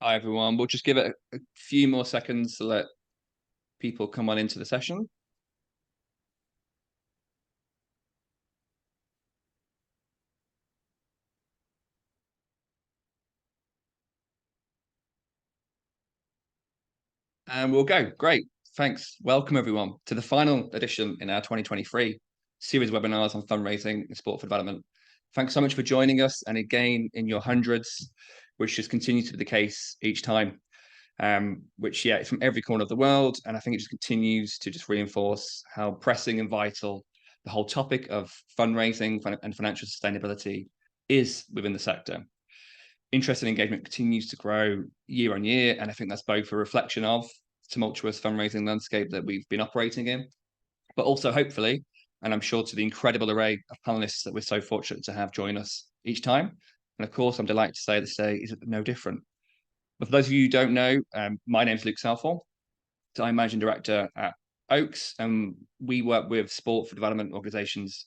Hi, everyone. We'll just give it a few more seconds to let people come on into the session. And we'll go. Great. Thanks. Welcome, everyone, to the final edition in our 2023 series of webinars on fundraising and sport for development. Thanks so much for joining us. And again, in your hundreds, which just continues to be the case each time. Which, it's from every corner of the world. And I think it just continues to just reinforce how pressing and vital the whole topic of fundraising and financial sustainability is within the sector. Interest and engagement continues to grow year on year. And I think that's both a reflection of the tumultuous fundraising landscape that we've been operating in, but also hopefully, and I'm sure to the incredible array of panelists that we're so fortunate to have join us each time. And of course, I'm delighted to say this day is no different. But for those of you who don't know, my name is Luke Southall. So I'm Managing Director at Oaks, and we work with sport for development organisations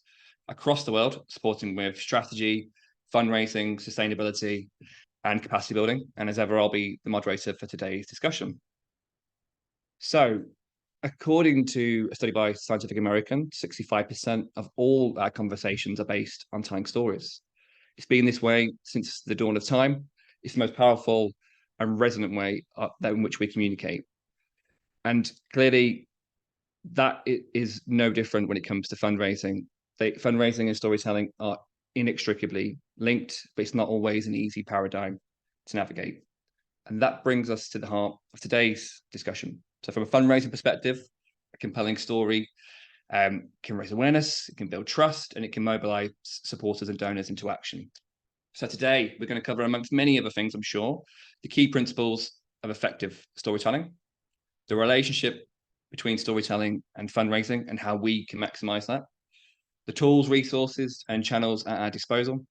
across the world, supporting with strategy, fundraising, sustainability, and capacity building. And as ever, I'll be the moderator for today's discussion. So, according to a study by Scientific American, 65% of all our conversations are based on telling stories. It's been this way since the dawn of time. It's the most powerful and resonant way in which we communicate. And clearly, that is no different when it comes to fundraising. Fundraising and storytelling are inextricably linked, but it's not always an easy paradigm to navigate. And that brings us to the heart of today's discussion. So from a fundraising perspective, a compelling story can raise awareness, it can build trust, and it can mobilize supporters and donors into action. So today, we're going to cover, amongst many other things, I'm sure, the key principles of effective storytelling, the relationship between storytelling and fundraising and how we can maximize that, the tools, resources, and channels at our disposal,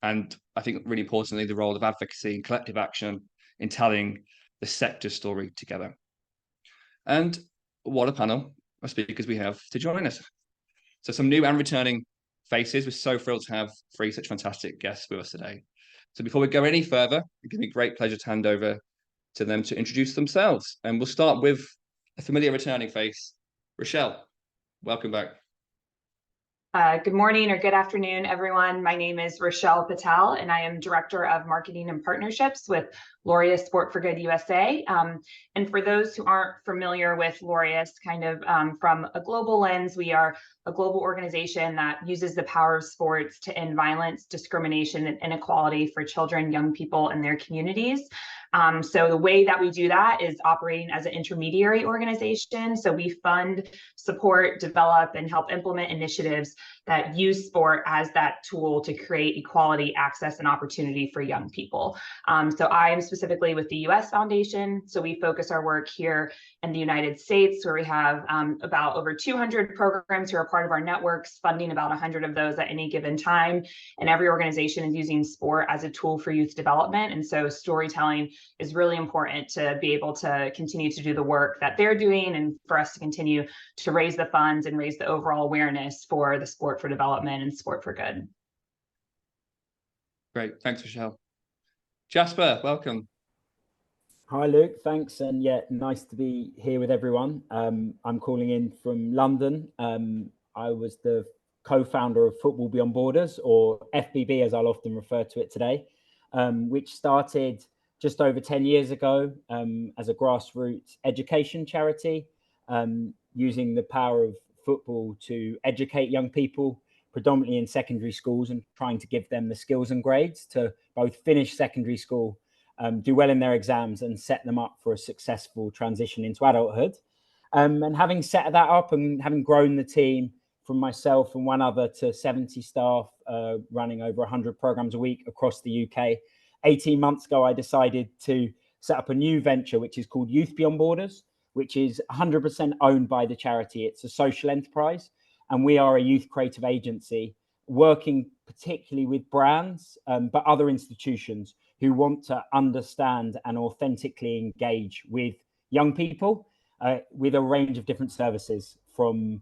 and I think really importantly, the role of advocacy and collective action in telling the sector story together. And what a panel of speakers we have to join us. So some new and returning faces. We're so thrilled to have three such fantastic guests with us today. So before we go any further, it gives me great pleasure to hand over to them to introduce themselves. And we'll start with a familiar returning face, Rachelle. Welcome back. Good morning or good afternoon, everyone. My name is Rachelle Patel, and I am Director of Marketing and Partnerships with Laureus Sport for Good USA. And for those who aren't familiar with Laureus, from a global lens, we are a global organization that uses the power of sports to end violence, discrimination, and inequality for children, young people, and their communities. So the way that we do that is operating as an intermediary organization. So we fund, support, develop, and help implement initiatives that use sport as that tool to create equality, access, and opportunity for young people. So I am specifically with the US Foundation. So we focus our work here in the United States, where we have about over 200 programs who are part of our networks, funding about 100 of those at any given time. And every organization is using sport as a tool for youth development. And so storytelling is really important to be able to continue to do the work that they're doing and for us to continue to raise the funds and raise the overall awareness for the sport for development and sport for good. Great, thanks, Rachelle. Jasper, welcome. Hi, Luke, thanks. And nice to be here with everyone. I'm calling in from London. I was the co-founder of Football Beyond Borders, or FBB as I'll often refer to it today, which started just over 10 years ago as a grassroots education charity, using the power of football to educate young people, predominantly in secondary schools, and trying to give them the skills and grades to both finish secondary school, do well in their exams, and set them up for a successful transition into adulthood. And having set that up and having grown the team from myself and one other to 70 staff, running over 100 programs a week across the UK, 18 months ago, I decided to set up a new venture, which is called Youth Beyond Borders, which is 100% owned by the charity. It's a social enterprise, and we are a youth creative agency working particularly with brands, but other institutions who want to understand and authentically engage with young people with a range of different services, from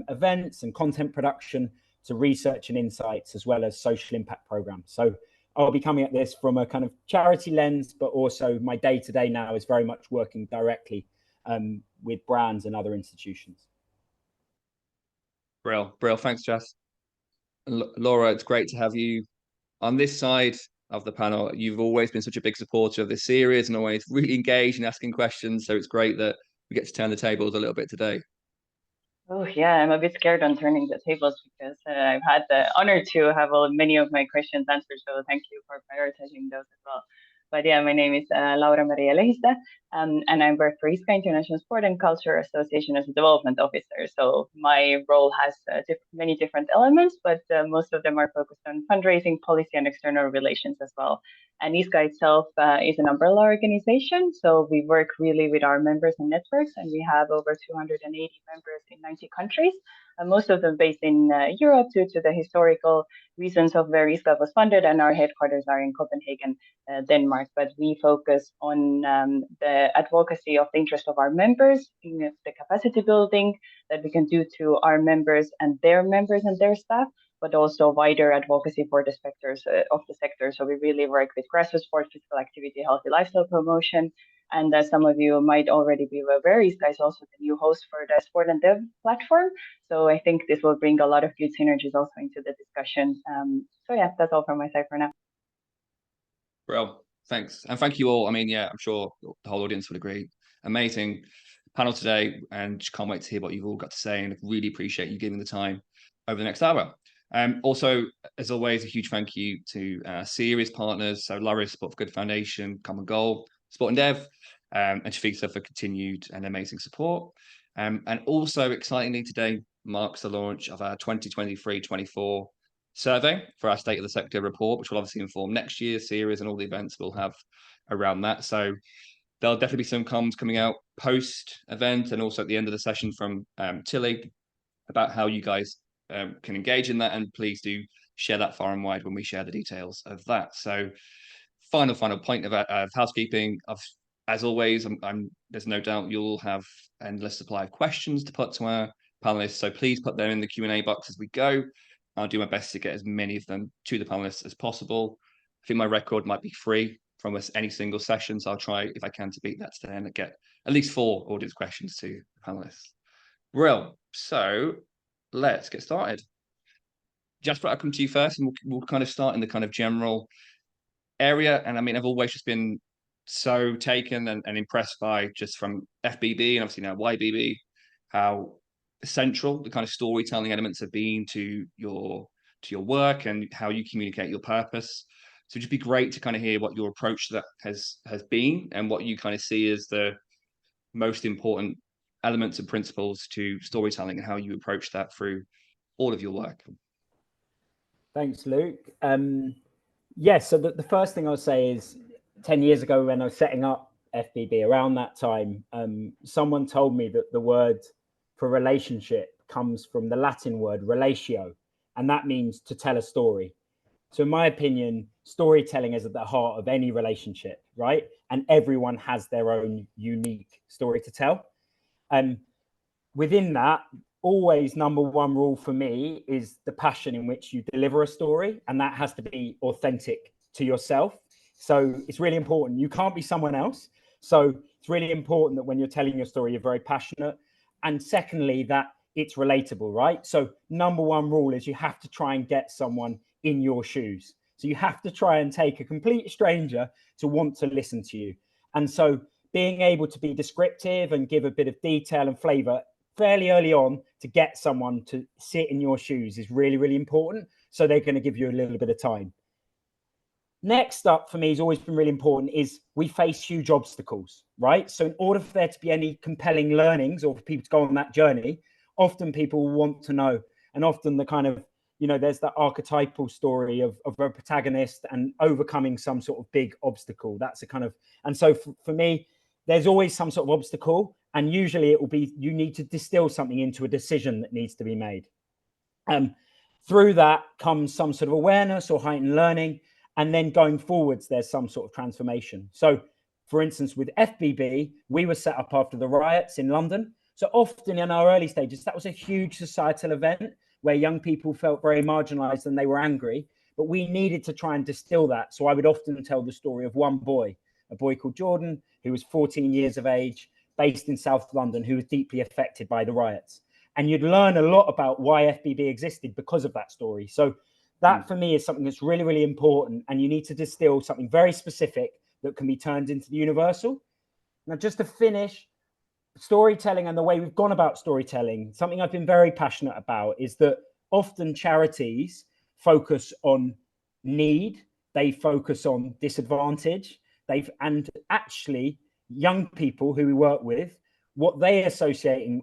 events and content production to research and insights, as well as social impact programs. So I'll be coming at this from a kind of charity lens, but also my day-to-day now is very much working directly with brands and other institutions. Brill. Thanks, Jess. Laura, it's great to have you on this side of the panel. You've always been such a big supporter of this series and always really engaged in asking questions. So it's great that we get to turn the tables a little bit today. Oh yeah, I'm a bit scared on turning the tables because I've had the honor to have many of my questions answered. So thank you for prioritizing those as well. But yeah, my name is Laura Maria Lehiste, and I work for ISCA International Sport and Culture Association as a development officer. So my role has many different elements, but most of them are focused on fundraising, policy, and external relations as well. And ISCA itself is an umbrella organization. So we work really with our members and networks, and we have over 280 members in 90 countries, and most of them based in Europe due to the historical reasons of where ISCA was funded, and our headquarters are in Copenhagen, Denmark. But we focus on the advocacy of the interest of our members, in the capacity building that we can do to our members and their staff, but also wider advocacy for the sectors of the sector. So we really work with grassroots sport, physical activity, healthy lifestyle promotion. And as some of you might already be aware, ISCA is also the new host for the Sport and Dev platform. So I think this will bring a lot of good synergies also into the discussion. So yeah, that's all from my side for now. Well, thanks. And thank you all. I mean, yeah, I'm sure the whole audience would agree. Amazing panel today, and just can't wait to hear what you've all got to say, and really appreciate you giving the time over the next hour. Also, as always, a huge thank you to series partners, so Laureus Sport for Good Foundation, Common Goal, Sport and Dev, and Shafisa for continued and amazing support. And also, excitingly, today marks the launch of our 2023-24 survey for our State of the Sector report, which will obviously inform next year's series and all the events we'll have around that. So there'll definitely be some comms coming out post-event and also at the end of the session from Tilly about how you guys can engage in that, and please do share that far and wide when we share the details of that. So final point of housekeeping. As always, there's no doubt you'll have endless supply of questions to put to our panelists, so please put them in the Q&A box as we go. I'll do my best to get as many of them to the panelists as possible. I think my record might be 3 from any single session, so I'll try, if I can, to beat that today and get at least 4 audience questions to the panelists. Well, so let's get started. Jasper, I'll come to you first, and we'll kind of start in the kind of general area. And I mean, I've always just been so taken and impressed by, just from FBB and obviously now YBB, how essential the kind of storytelling elements have been to your work and how you communicate your purpose. So it'd just be great to kind of hear what your approach to that has been, and what you kind of see as the most important elements and principles to storytelling, and how you approach that through all of your work. Thanks, Luke. Yes, so the first thing I'll say is 10 years ago when I was setting up FBB, around that time, someone told me that the word for relationship comes from the Latin word relatio, and that means to tell a story. So in my opinion, storytelling is at the heart of any relationship, right? And everyone has their own unique story to tell. And within that, always number one rule for me is the passion in which you deliver a story, and that has to be authentic to yourself. So it's really important. You can't be someone else. So it's really important that when you're telling your story, you're very passionate. And secondly, that it's relatable, right? So number one rule is you have to try and get someone in your shoes. So you have to try and take a complete stranger to want to listen to you. And so being able to be descriptive and give a bit of detail and flavor fairly early on to get someone to sit in your shoes is really, really important. So they're going to give you a little bit of time. Next up for me has always been really important is we face huge obstacles, right? So in order for there to be any compelling learnings or for people to go on that journey, often people want to know, and often the kind of, you know, there's that archetypal story of a protagonist and overcoming some sort of big obstacle. That's a kind of, and so for me, there's always some sort of obstacle, and usually it will be, you need to distill something into a decision that needs to be made. Through that comes some sort of awareness or heightened learning. And then going forwards, there's some sort of transformation. So for instance, with FBB, we were set up after the riots in London. So often in our early stages, that was a huge societal event where young people felt very marginalized and they were angry. but we needed to try and distill that. So I would often tell the story of one boy, a boy called Jordan, who was 14 years of age, based in South London, who was deeply affected by the riots. And you'd learn a lot about why FBB existed because of that story. So that for me is something that's really, really important. And you need to distill something very specific that can be turned into the universal. Now, just to finish, storytelling and the way we've gone about storytelling, something I've been very passionate about is that often charities focus on need, they focus on disadvantage, and actually young people who we work with, what they associate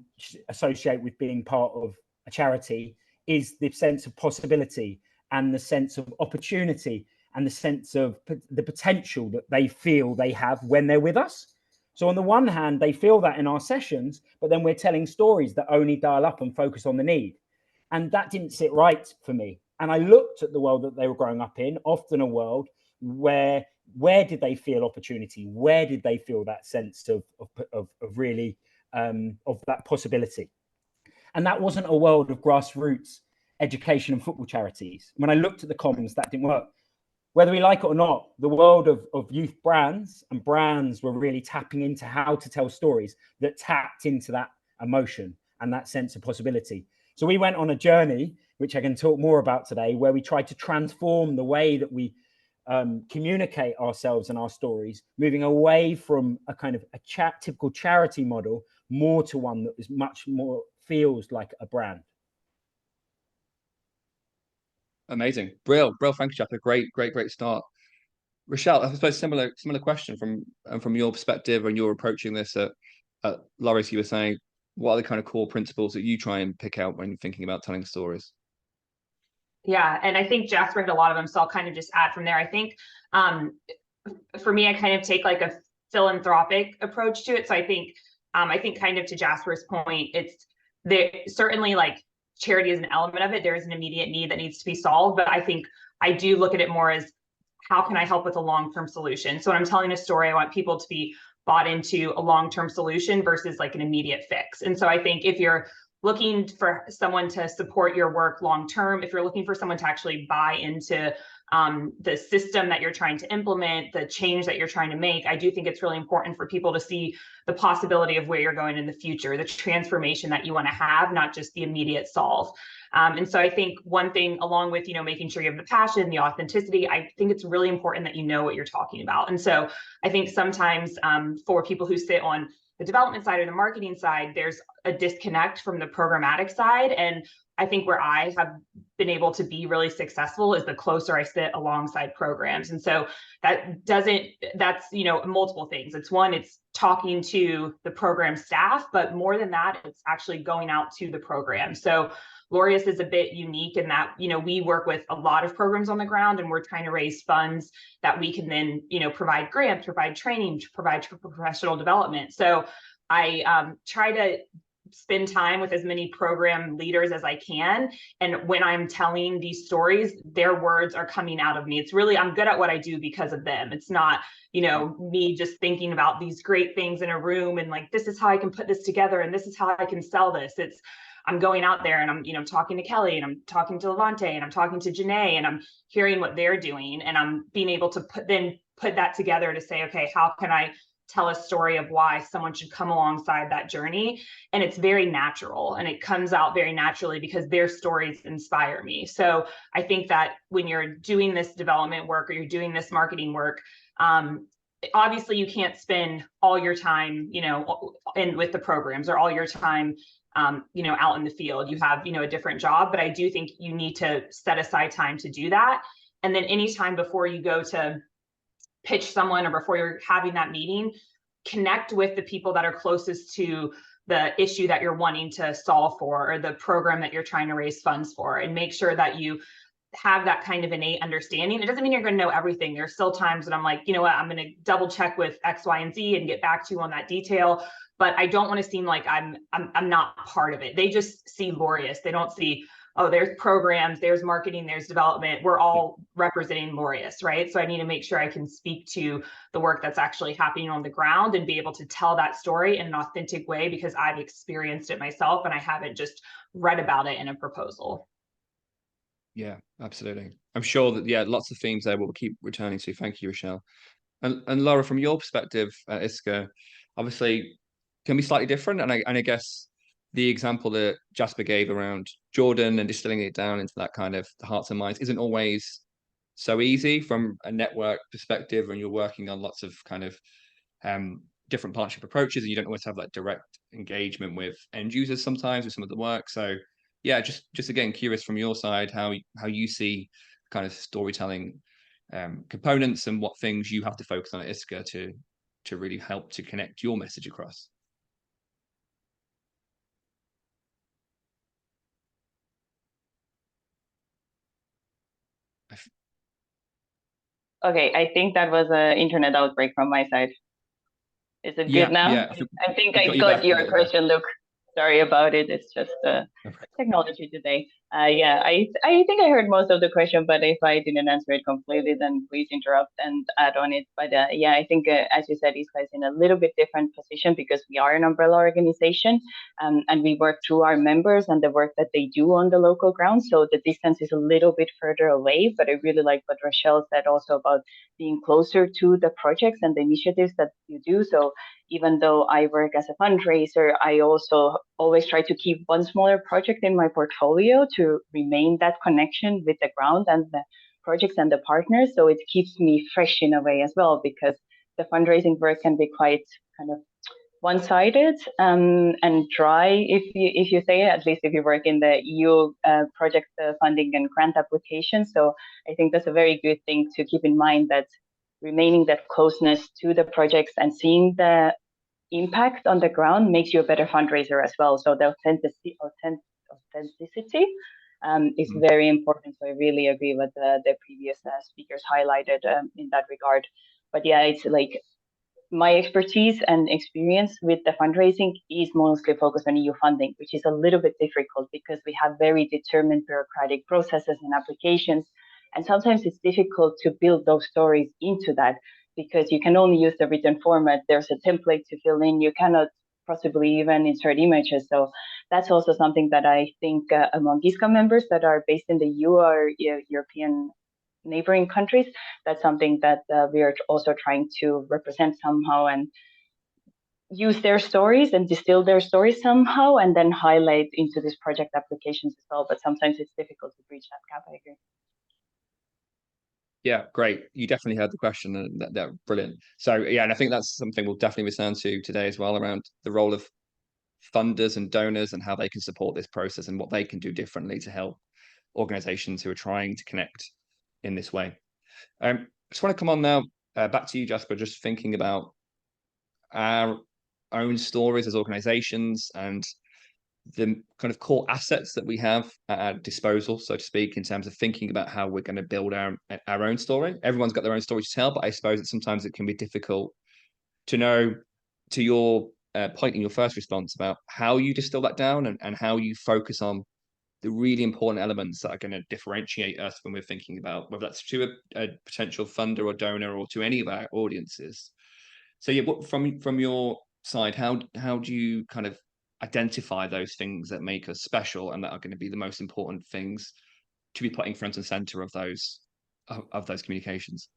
with being part of a charity is the sense of possibility and the sense of opportunity and the sense of the potential that they feel they have when they're with us. So on the one hand, they feel that in our sessions, but then we're telling stories that only dial up and focus on the need. And that didn't sit right for me. And I looked at the world that they were growing up in, often a world where did they feel opportunity? Where did they feel that sense of really of that possibility? And that wasn't a world of grassroots education and football charities. When I looked at the comms, that didn't work. Whether we like it or not, the world of youth brands and brands were really tapping into how to tell stories that tapped into that emotion and that sense of possibility. So we went on a journey, which I can talk more about today, where we tried to transform the way that we communicate ourselves and our stories, moving away from a kind of typical charity model, more to one that is much more feels like a brand. Amazing. Brill, thank you, Jasper. Great start. Rachelle, I suppose similar question from your perspective when you're approaching this at Laureus. You were saying, what are the kind of core principles that you try and pick out when thinking about telling stories? Yeah, and I think Jasper hit a lot of them, so I'll kind of just add from there. I think for me, I kind of take like a philanthropic approach to it. So I think kind of to Jasper's point, it's there certainly like charity is an element of it. There is an immediate need that needs to be solved, but I think I do look at it more as how can I help with a long-term solution? So when I'm telling a story, I want people to be bought into a long-term solution versus like an immediate fix. And so I think if you're looking for someone to support your work long-term, if you're looking for someone to actually buy into the system that you're trying to implement, the change that you're trying to make, I do think it's really important for people to see the possibility of where you're going in the future, the transformation that you want to have, not just the immediate solve. And so I think one thing, along with, making sure you have the passion, the authenticity, I think it's really important that you know what you're talking about. And so I think sometimes for people who sit on the development side or the marketing side, there's a disconnect from the programmatic side. And I think where I have been able to be really successful is the closer I sit alongside programs. And so that's multiple things. It's one, it's talking to the program staff, but more than that, it's actually going out to the program. So Laureus is a bit unique in that, we work with a lot of programs on the ground, and we're trying to raise funds that we can then, provide grants, provide training, provide professional development. So I try to spend time with as many program leaders as I can. And when I'm telling these stories, their words are coming out of me. It's really, I'm good at what I do because of them. It's not, me just thinking about these great things in a room and like, this is how I can put this together and this is how I can sell this. It's, I'm going out there and I'm, talking to Kelly and I'm talking to Levante and I'm talking to Janae and I'm hearing what they're doing. And I'm being able to put that together to say, okay, how can I tell a story of why someone should come alongside that journey? And it's very natural and it comes out very naturally because their stories inspire me. So I think that when you're doing this development work or you're doing this marketing work, obviously you can't spend all your time, with the programs or all your time out in the field. You have, a different job, but I do think you need to set aside time to do that. And then anytime before you go to pitch someone or before you're having that meeting, connect with the people that are closest to the issue that you're wanting to solve for or the program that you're trying to raise funds for, and make sure that you have that kind of innate understanding. It doesn't mean you're going to know everything. There's still times that I'm like, you know what, I'm going to double check with X, Y, and Z and get back to you on that detail. But I don't want to seem like I'm not part of it. They just see Laureus. They don't see, oh, there's programs, there's marketing, there's development. We're all representing Laureus, right? So I need to make sure I can speak to the work that's actually happening on the ground and be able to tell that story in an authentic way because I've experienced it myself and I haven't just read about it in a proposal. Yeah, absolutely. I'm sure that, yeah, lots of themes there we'll keep returning to. Thank you, Rachelle. And Laura, from your perspective at ISCA, obviously can be slightly different. And I guess the example that Jasper gave around Jordan and distilling it down into that kind of the hearts and minds isn't always so easy from a network perspective, and you're working on lots of kind of different partnership approaches, and you don't always have that direct engagement with end users sometimes with some of the work. So yeah, just again curious from your side how you see kind of storytelling components and what things you have to focus on at ISCA to really help to connect your message across. Okay, I think that was an internet outbreak from my side. Is it good now? Yeah. I think I got your question, Luke. Sorry about it. It's just technology today. Yeah, I think I heard most of the question, but if I didn't answer it completely, then please interrupt and add on it. But yeah, I think as you said, ISCA is in a little bit different position because we are an umbrella organization, and we work through our members and the work that they do on the local ground. So the distance is a little bit further away, but I really like what Rachelle said also about being closer to the projects and the initiatives that you do. So even though I work as a fundraiser, I also always try to keep one smaller project in my portfolio to remain that connection with the ground and the projects and the partners. So it keeps me fresh in a way as well, because the fundraising work can be quite kind of one-sided and dry, if you say it, at least if you work in the EU project funding and grant application. So I think that's a very good thing to keep in mind, that remaining that closeness to the projects and seeing the impact on the ground makes you a better fundraiser as well. So the authenticity is very important. So I really agree with the previous speakers highlighted in that regard. But yeah, it's like my expertise and experience with the fundraising is mostly focused on EU funding, which is a little bit difficult because we have very determined bureaucratic processes and applications. And sometimes it's difficult to build those stories into that because you can only use the written format. There's a template to fill in. You cannot possibly even insert images. So that's also something that I think among ISCA members that are based in the EU or European neighboring countries, that's something that we are also trying to represent somehow and use their stories and distill their stories somehow and then highlight into these project applications as well. But sometimes it's difficult to bridge that gap, I agree. Yeah, great. You definitely heard the question, and that brilliant. So yeah, and I think that's something we'll definitely return to today as well, around the role of funders and donors and how they can support this process and what they can do differently to help organizations who are trying to connect in this way. I just want to come on now back to you, Jasper, just thinking about our own stories as organizations and the kind of core assets that we have at our disposal, so to speak, in terms of thinking about how we're going to build our own story. Everyone's got their own story to tell, but I suppose that sometimes it can be difficult to know, to your point in your first response, about how you distill that down and how you focus on the really important elements that are going to differentiate us when we're thinking about whether that's to a potential funder or donor or to any of our audiences. So yeah, from your side, how do you kind of identify those things that make us special and that are going to be the most important things to be putting front and center of those communications?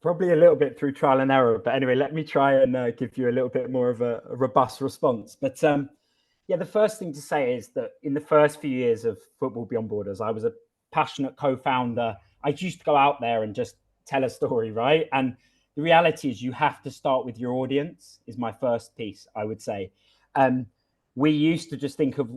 Probably a little bit through trial and error, but anyway, let me try and give you a little bit more of a robust response. But yeah, the first thing to say is that in the first few years of Football Beyond Borders, I was a passionate co-founder. I used to go out there and just tell a story, right? And the reality is you have to start with your audience, is my first piece, I would say. We used to just think of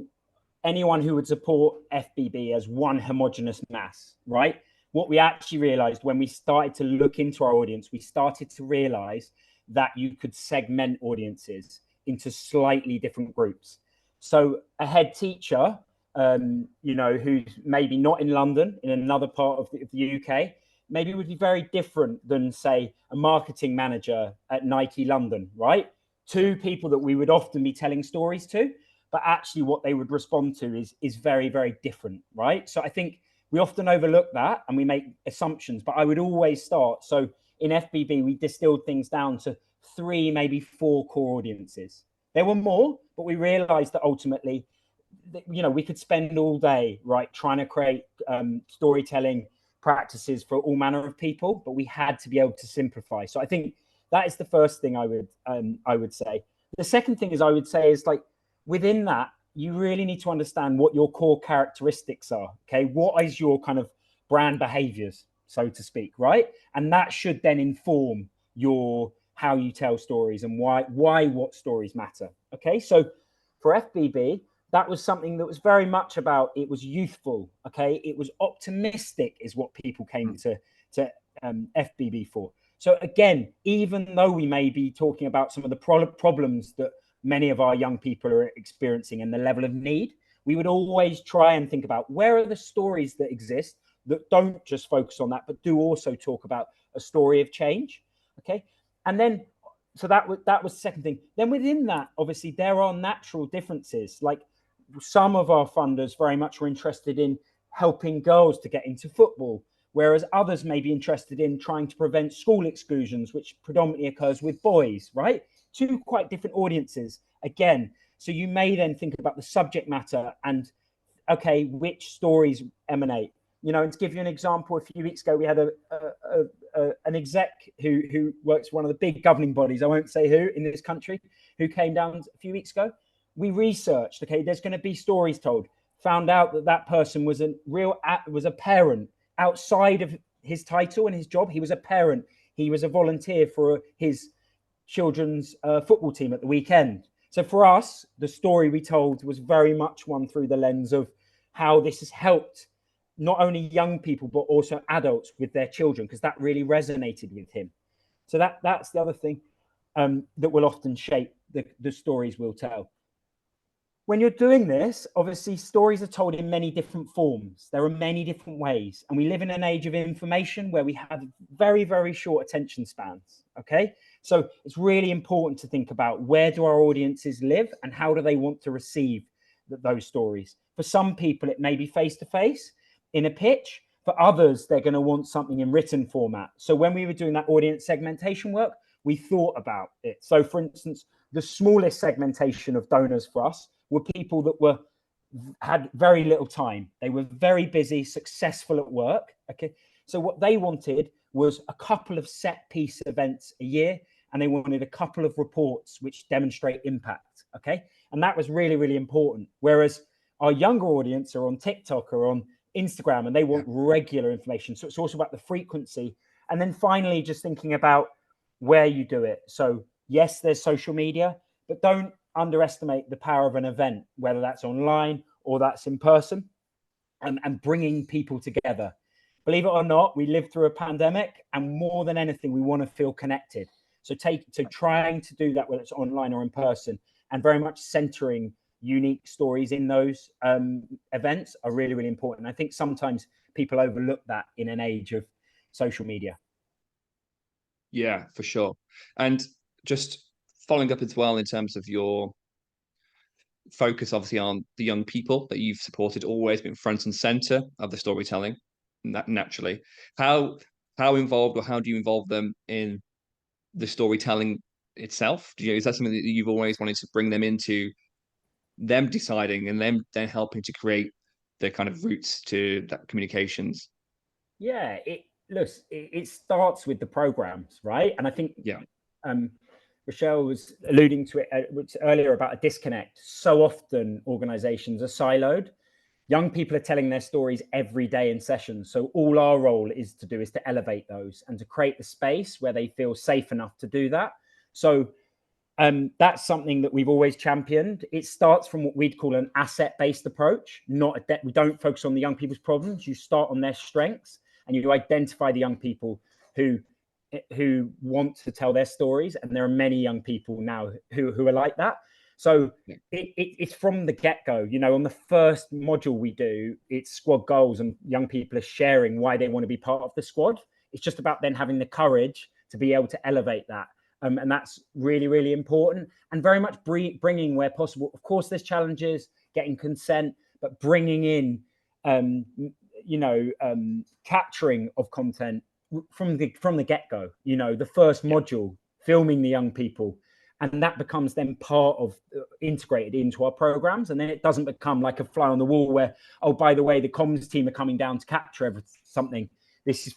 anyone who would support FBB as one homogenous mass, right? What we actually realized when we started to look into our audience, we started to realize that you could segment audiences into slightly different groups. So a head teacher, who's maybe not in London, in another part of the UK, maybe would be very different than, say, a marketing manager at Nike London, right? Two people that we would often be telling stories to, but actually what they would respond to is very, very different, right? So I think we often overlook that and we make assumptions, but I would always start. So in FBB, we distilled things down to 3, maybe 4 core audiences. There were more, but we realized that ultimately you know, we could spend all day, right, trying to create storytelling practices for all manner of people, but we had to be able to simplify. So I think that is the first thing I would say. The second thing is I would say is, like, within that, you really need to understand what your core characteristics are. Okay, what is your kind of brand behaviors, so to speak, right? And that should then inform your how you tell stories and why what stories matter. Okay, so for FBB, that was something that was very much about, it was youthful. Okay, it was optimistic, is what people came to FBB for. So again, even though we may be talking about some of the problems that many of our young people are experiencing and the level of need, we would always try and think about where are the stories that exist that don't just focus on that, but do also talk about a story of change. Okay, and then so that was the second thing. Then within that, obviously, there are natural differences. Like, some of our funders very much were interested in helping girls to get into football, whereas others may be interested in trying to prevent school exclusions, which predominantly occurs with boys, right? Two quite different audiences again. So you may then think about the subject matter and, okay, which stories emanate. You know, and to give you an example, a few weeks ago, we had an exec who works for one of the big governing bodies, I won't say who, in this country, who came down a few weeks ago. We researched, okay, there's going to be stories told, found out that that person was a parent outside of his title and his job. He was a parent. He was a volunteer for his children's football team at the weekend. So for us, the story we told was very much one through the lens of how this has helped not only young people, but also adults with their children, because that really resonated with him. So that's the other thing that will often shape the stories we'll tell. When you're doing this, obviously, stories are told in many different forms. There are many different ways. And we live in an age of information where we have very, very short attention spans. Okay. So it's really important to think about, where do our audiences live and how do they want to receive those stories? For some people, it may be face-to-face in a pitch. For others, they're going to want something in written format. So when we were doing that audience segmentation work, we thought about it. So for instance, the smallest segmentation of donors for us were people that had very little time. They were very busy, successful at work. Okay, so what they wanted was a couple of set piece events a year, and they wanted a couple of reports which demonstrate impact. Okay, and that was really, really important. Whereas our younger audience are on TikTok or on Instagram, and they want regular information. So it's also about the frequency. And then finally, just thinking about where you do it. So yes, there's social media, but don't underestimate the power of an event, whether that's online or that's in person, and bringing people together. Believe it or not, we lived through a pandemic, and more than anything, we want to feel connected. So trying to do that, whether it's online or in person, and very much centering unique stories in those events are really, really important. I think sometimes people overlook that in an age of social media. Yeah, for sure. And just following up as well in terms of your focus, obviously, on the young people that you've supported, always been front and center of the storytelling, naturally. How involved, or how do you involve them in the storytelling itself? Is that something that you've always wanted to bring them into, them deciding and them then helping to create the kind of routes to that communications? Yeah, it starts with the programs, right? And I think Rachelle was alluding to it earlier about a disconnect. So often organizations are siloed. Young people are telling their stories every day in sessions. So all our role is to elevate those and to create the space where they feel safe enough to do that. So that's something that we've always championed. It starts from what we'd call an asset-based approach. We don't focus on the young people's problems. You start on their strengths, and you identify the young people who want to tell their stories. And there are many young people now who are like that. So it's from the get-go. You know, on the first module we do, it's squad goals, and young people are sharing why they want to be part of the squad. It's just about then having the courage to be able to elevate that. And that's really, really important, and very much bringing where possible. Of course, there's challenges, getting consent, but bringing in, capturing of content from the get-go. You know, the first module, filming the young people, and that becomes then part of integrated into our programs. And then it doesn't become like a fly on the wall where, oh, by the way, the comms team are coming down to capture something.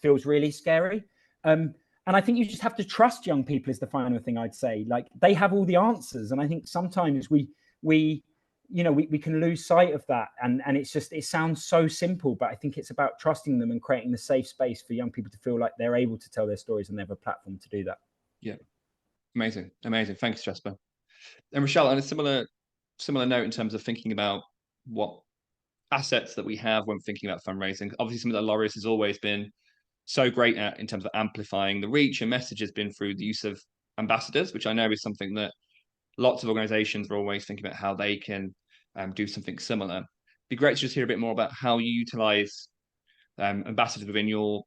Feels really scary. And I think you just have to trust young people is the final thing I'd say. Like, they have all the answers. And I think sometimes we can lose sight of that. And it's just, it sounds so simple, but I think it's about trusting them and creating the safe space for young people to feel like they're able to tell their stories and they have a platform to do that. Yeah. Amazing. Thanks, Jasper. And Rachelle, on a similar note in terms of thinking about what assets that we have when thinking about fundraising, obviously something that Laureus has always been so great at in terms of amplifying the reach and message has been through the use of ambassadors, which I know is something that lots of organizations are always thinking about how they can do something similar. It'd be great to just hear a bit more about how you utilize ambassadors within your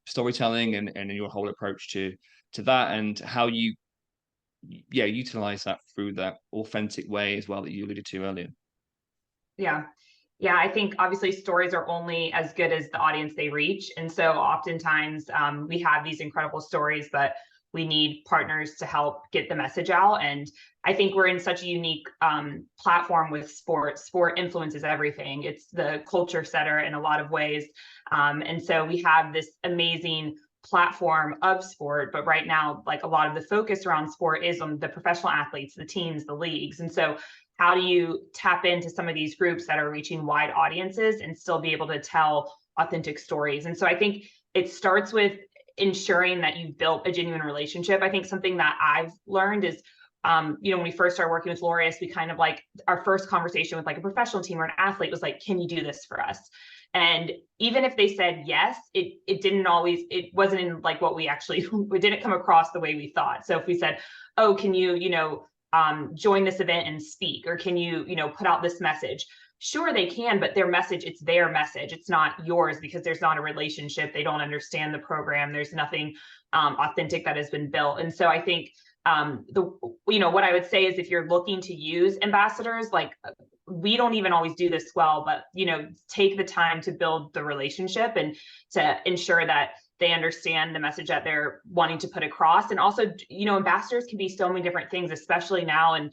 storytelling and in your whole approach to that, and how you utilize that through that authentic way as well that you alluded to earlier. Yeah, I think obviously stories are only as good as the audience they reach. And so oftentimes we have these incredible stories, but we need partners to help get the message out. And I think we're in such a unique platform with sport. Sport influences everything. It's the culture setter in a lot of ways. And so we have this amazing platform of sport, but right now, like, a lot of the focus around sport is on the professional athletes, the teams, the leagues. And so how do you tap into some of these groups that are reaching wide audiences and still be able to tell authentic stories? And so I think it starts with ensuring that you've built a genuine relationship. I think something that I've learned is, when we first started working with Laureus, we kind of like, our first conversation with like a professional team or an athlete was like, can you do this for us? And even if they said yes, it wasn't in like what we didn't come across the way we thought. So if we said, oh, can you, join this event and speak, or can you, put out this message? Sure, they can, but their message, it's their message. It's not yours, because there's not a relationship. They don't understand the program. There's nothing authentic that has been built. And so I think what I would say is, if you're looking to use ambassadors, like, we don't even always do this well, but take the time to build the relationship and to ensure that they understand the message that they're wanting to put across. And also, ambassadors can be so many different things, especially now in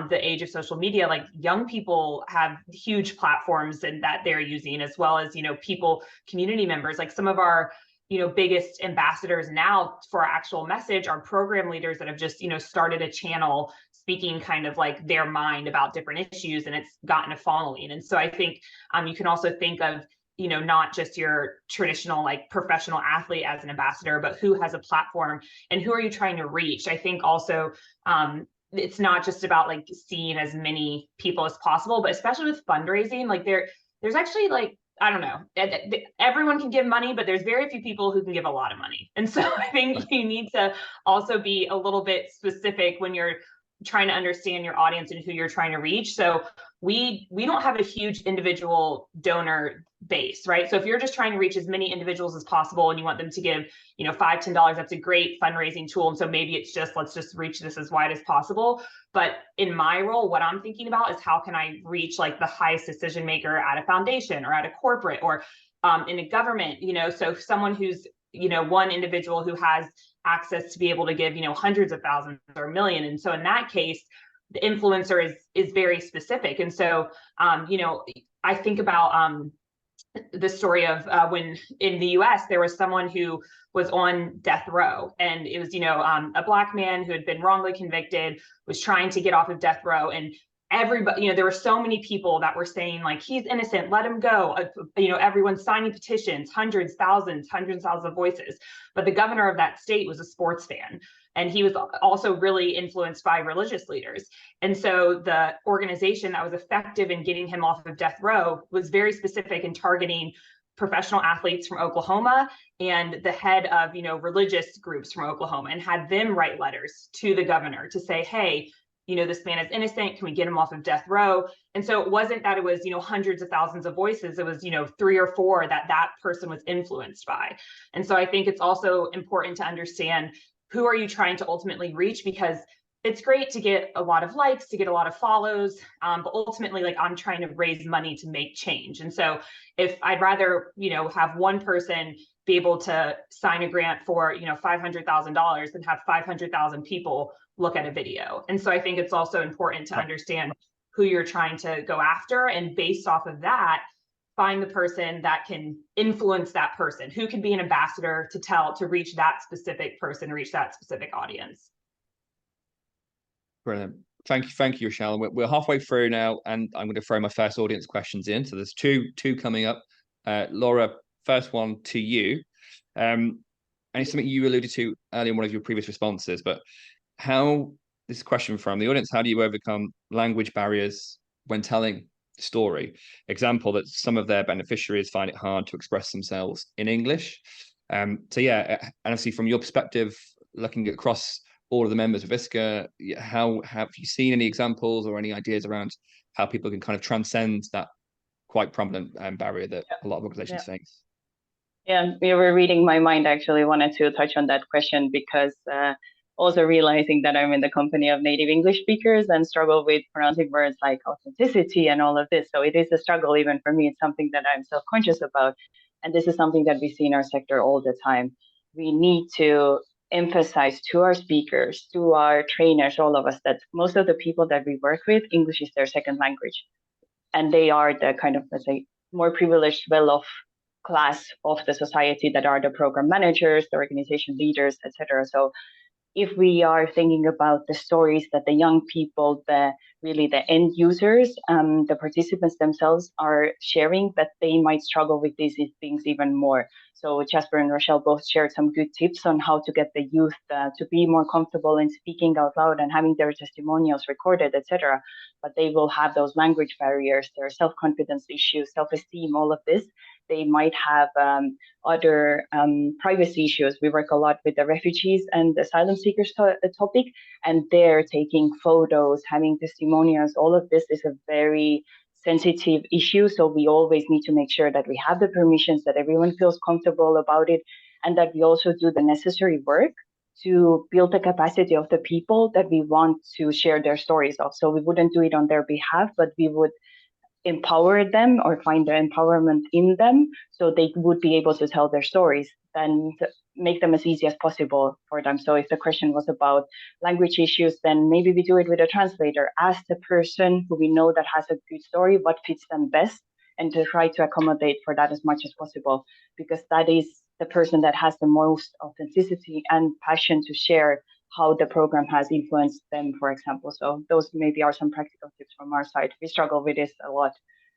the age of social media. Like, young people have huge platforms and that they're using, as well as, community members. Like, some of our biggest ambassadors now for our actual message are program leaders that have just started a channel speaking kind of like their mind about different issues, and it's gotten a following. And so I think you can also think of not just your traditional like professional athlete as an ambassador, but who has a platform and who are you trying to reach. I think also it's not just about like seeing as many people as possible, but especially with fundraising, like there's actually, like, I don't know, everyone can give money, but there's very few people who can give a lot of money. And so I think you need to also be a little bit specific when you're trying to understand your audience and who you're trying to reach. So we don't have a huge individual donor base, right? So if you're just trying to reach as many individuals as possible and you want them to give, $5, $10, that's a great fundraising tool. And so maybe it's just, let's just reach this as wide as possible. But in my role, what I'm thinking about is, how can I reach like the highest decision maker at a foundation or at a corporate or in a government, so someone who's, one individual who has access to be able to give, hundreds of thousands or a million. And so in that case, the influencer is very specific. And so, I think about the story of when in the US, there was someone who was on death row, and it was, a Black man who had been wrongly convicted, was trying to get off of death row. And everybody, there were so many people that were saying like, he's innocent, let him go. Everyone's signing petitions, hundreds of voices. But the governor of that state was a sports fan. And he was also really influenced by religious leaders. And so the organization that was effective in getting him off of death row was very specific in targeting professional athletes from Oklahoma and the head of, religious groups from Oklahoma, and had them write letters to the governor to say, hey, this man is innocent. Can we get him off of death row? And so it wasn't that it was, hundreds of thousands of voices. It was, 3 or 4 that person was influenced by. And so I think it's also important to understand, who are you trying to ultimately reach? Because it's great to get a lot of likes, to get a lot of follows, but ultimately, like, I'm trying to raise money to make change. And so if I'd rather, have one person be able to sign a grant for, $500,000 and have 500,000 people look at a video. And so I think it's also important to understand who you're trying to go after, and based off of that, find the person that can influence that person, who can be an ambassador to reach that specific person, reach that specific audience. Brilliant. Thank you, Rachelle. We're halfway through now, and I'm going to throw my first audience questions in. So there's two coming up. Laura, first one to you. And it's something you alluded to earlier in one of your previous responses, but this question from the audience, how do you overcome language barriers when telling the story? Example, that some of their beneficiaries find it hard to express themselves in English. So yeah, and obviously from your perspective, looking across all of the members of ISCA, how have you seen any examples or any ideas around how people can kind of transcend that quite prominent barrier that a lot of organizations face? Yeah, you were reading my mind. Actually wanted to touch on that question because also realizing that I'm in the company of native English speakers and struggle with pronouncing words like authenticity and all of this. So it is a struggle even for me. It's something that I'm self-conscious about. And this is something that we see in our sector all the time. We need to emphasize to our speakers, to our trainers, all of us, that most of the people that we work with, English is their second language. And they are the kind of, let's say, more privileged, well-off class of the society that are the program managers, the organization leaders, etc. So if we are thinking about the stories that the young people, the end users, the participants themselves are sharing, that they might struggle with these things even more. So Jasper and Rachelle both shared some good tips on how to get the youth to be more comfortable in speaking out loud and having their testimonials recorded, etc. But they will have those language barriers, their self-confidence issues, self-esteem, all of this. They might have other privacy issues. We work a lot with the refugees and asylum seekers topic, and they're taking photos, having testimonials. All of this is a very sensitive issue. So we always need to make sure that we have the permissions, that everyone feels comfortable about it, and that we also do the necessary work to build the capacity of the people that we want to share their stories of. So we wouldn't do it on their behalf, but we would empower them or find the empowerment in them so they would be able to tell their stories and make them as easy as possible for them. So if the question was about language issues, then maybe we do it with a translator. Ask the person who we know that has a good story what fits them best, and to try to accommodate for that as much as possible, because that is the person that has the most authenticity and passion to share how the program has influenced them, for example. So those maybe are some practical tips from our side. We struggle with this a lot.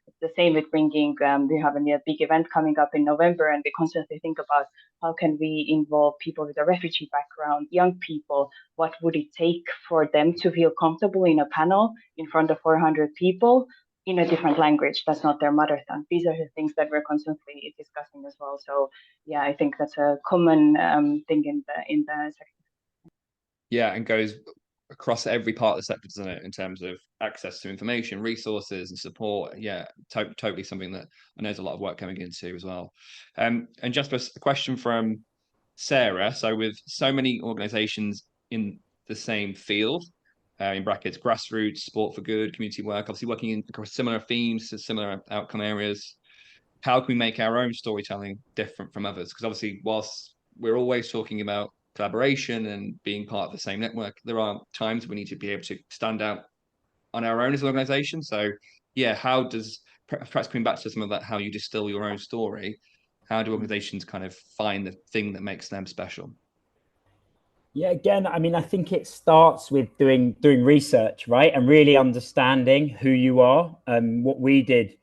It's the same with bringing, we have a big event coming up in November, and we constantly think about how can we involve people with a refugee background, young people, what would it take for them to feel comfortable in a panel in front of 400 people in a different language that's not their mother tongue. These are the things that we're constantly discussing as well. So yeah, I think that's a common thing in the sector. Yeah, and goes across every part of the sector, doesn't it, in terms of access to information, resources and support. Yeah, totally something that I know there's a lot of work coming into as well. And Jasper, a question from Sarah. So with so many organizations in the same field, in brackets, grassroots, sport for good, community work, obviously working across similar themes, similar outcome areas, how can we make our own storytelling different from others? Because obviously, whilst we're always talking about collaboration and being part of the same network, there are times we need to be able to stand out on our own as an organization. So yeah, how does, perhaps coming back to some of that, how you distill your own story, how do organizations kind of find the thing that makes them special? Yeah, again, I mean, I think it starts with doing research, right? And really understanding who you are. What we did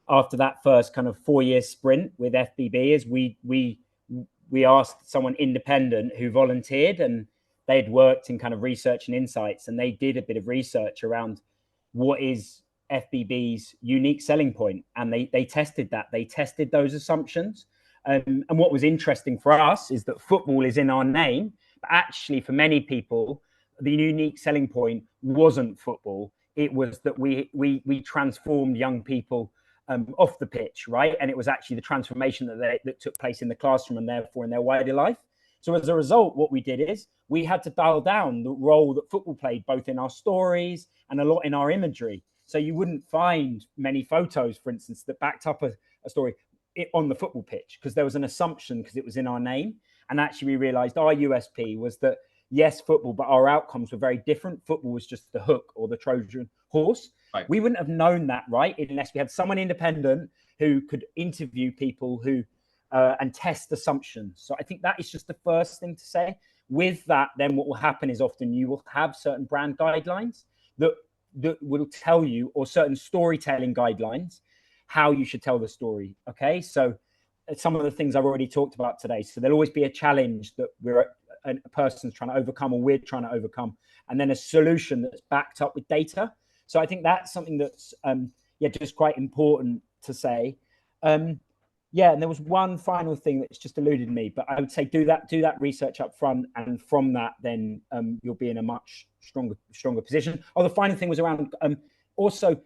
after that first kind of 4-year sprint with FBB is we asked someone independent who volunteered, and they'd worked in kind of research and insights, and they did a bit of research around what is FBB's unique selling point, and they tested that. They tested those assumptions. And what was interesting for us is that football is in our name, but actually for many people, the unique selling point wasn't football. It was that we transformed young people off the pitch, right? And it was actually the transformation that took place in the classroom and therefore in their wider life. So as a result, what we did is we had to dial down the role that football played, both in our stories and a lot in our imagery. So you wouldn't find many photos, for instance, that backed up a story. it on the football pitch, because there was an assumption because it was in our name. And actually we realized our USP was that, yes, football, but our outcomes were very different. Football was just the hook or the Trojan horse. Right. We wouldn't have known that, right, unless we had someone independent who could interview people who and test assumptions. So I think that is just the first thing to say. With that, then what will happen is often you will have certain brand guidelines that will tell you, or certain storytelling guidelines, how you should tell the story. Okay, so some of the things I've already talked about today. So there'll always be a challenge that a person's trying to overcome, or we're trying to overcome, and then a solution that's backed up with data. So I think that's something that's just quite important to say. Yeah, and there was one final thing that's just eluded me, but I would say do that research up front, and from that, then you'll be in a much stronger position. Oh, the final thing was around also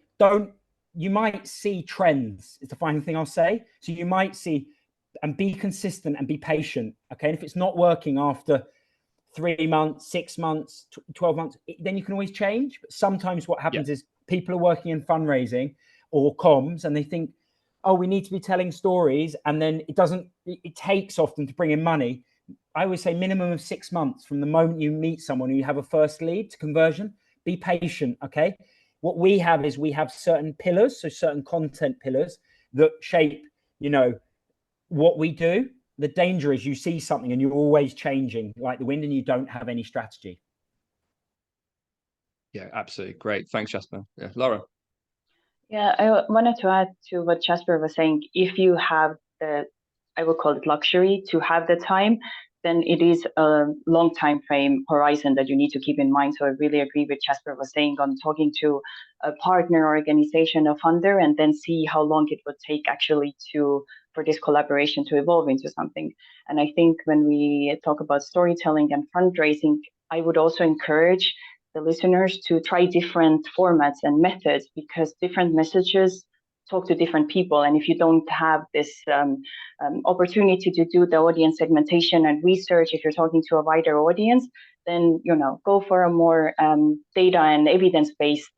you might see trends, is the final thing I'll say. So you might see, and be consistent and be patient. Okay, and if it's not working after 3 months, 6 months, 12 months, then you can always change. But sometimes what happens is people are working in fundraising or comms, and they think, oh, we need to be telling stories, and then it takes often to bring in money. I always say minimum of 6 months from the moment you meet someone, you have a first lead to conversion. Be patient, okay? What we have is we have certain pillars, so certain content pillars that shape, what we do. The danger is you see something and you're always changing like the wind, and you don't have any strategy. Yeah, absolutely. Great. Thanks, Jasper. Yeah, Laura. Yeah, I wanted to add to what Jasper was saying. If you have I will call it luxury, to have the time, then it is a long time frame horizon that you need to keep in mind. So I really agree with Jasper was saying on talking to a partner organization, a funder, and then see how long it would take actually for this collaboration to evolve into something. And I think when we talk about storytelling and fundraising, I would also encourage the listeners to try different formats and methods, because different messages talk to different people. And if you don't have this opportunity to do the audience segmentation and research, if you're talking to a wider audience, then go for a more data and evidence-based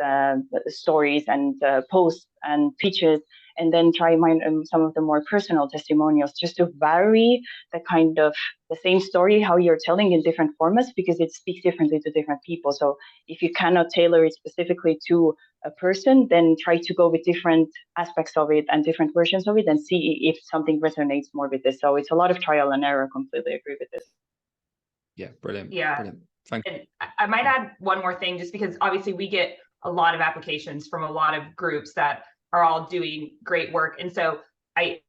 stories and posts and pitches, and then try some of the more personal testimonials, just to vary the same story how you're telling in different formats, because it speaks differently to different people. So if you cannot tailor it specifically to a person, then try to go with different aspects of it and different versions of it, and see if something resonates more with this. So it's a lot of trial and error. Completely agree with this. Yeah, brilliant. Yeah. Brilliant. Thank you. And I might add one more thing, just because obviously we get a lot of applications from a lot of groups that are all doing great work. And so I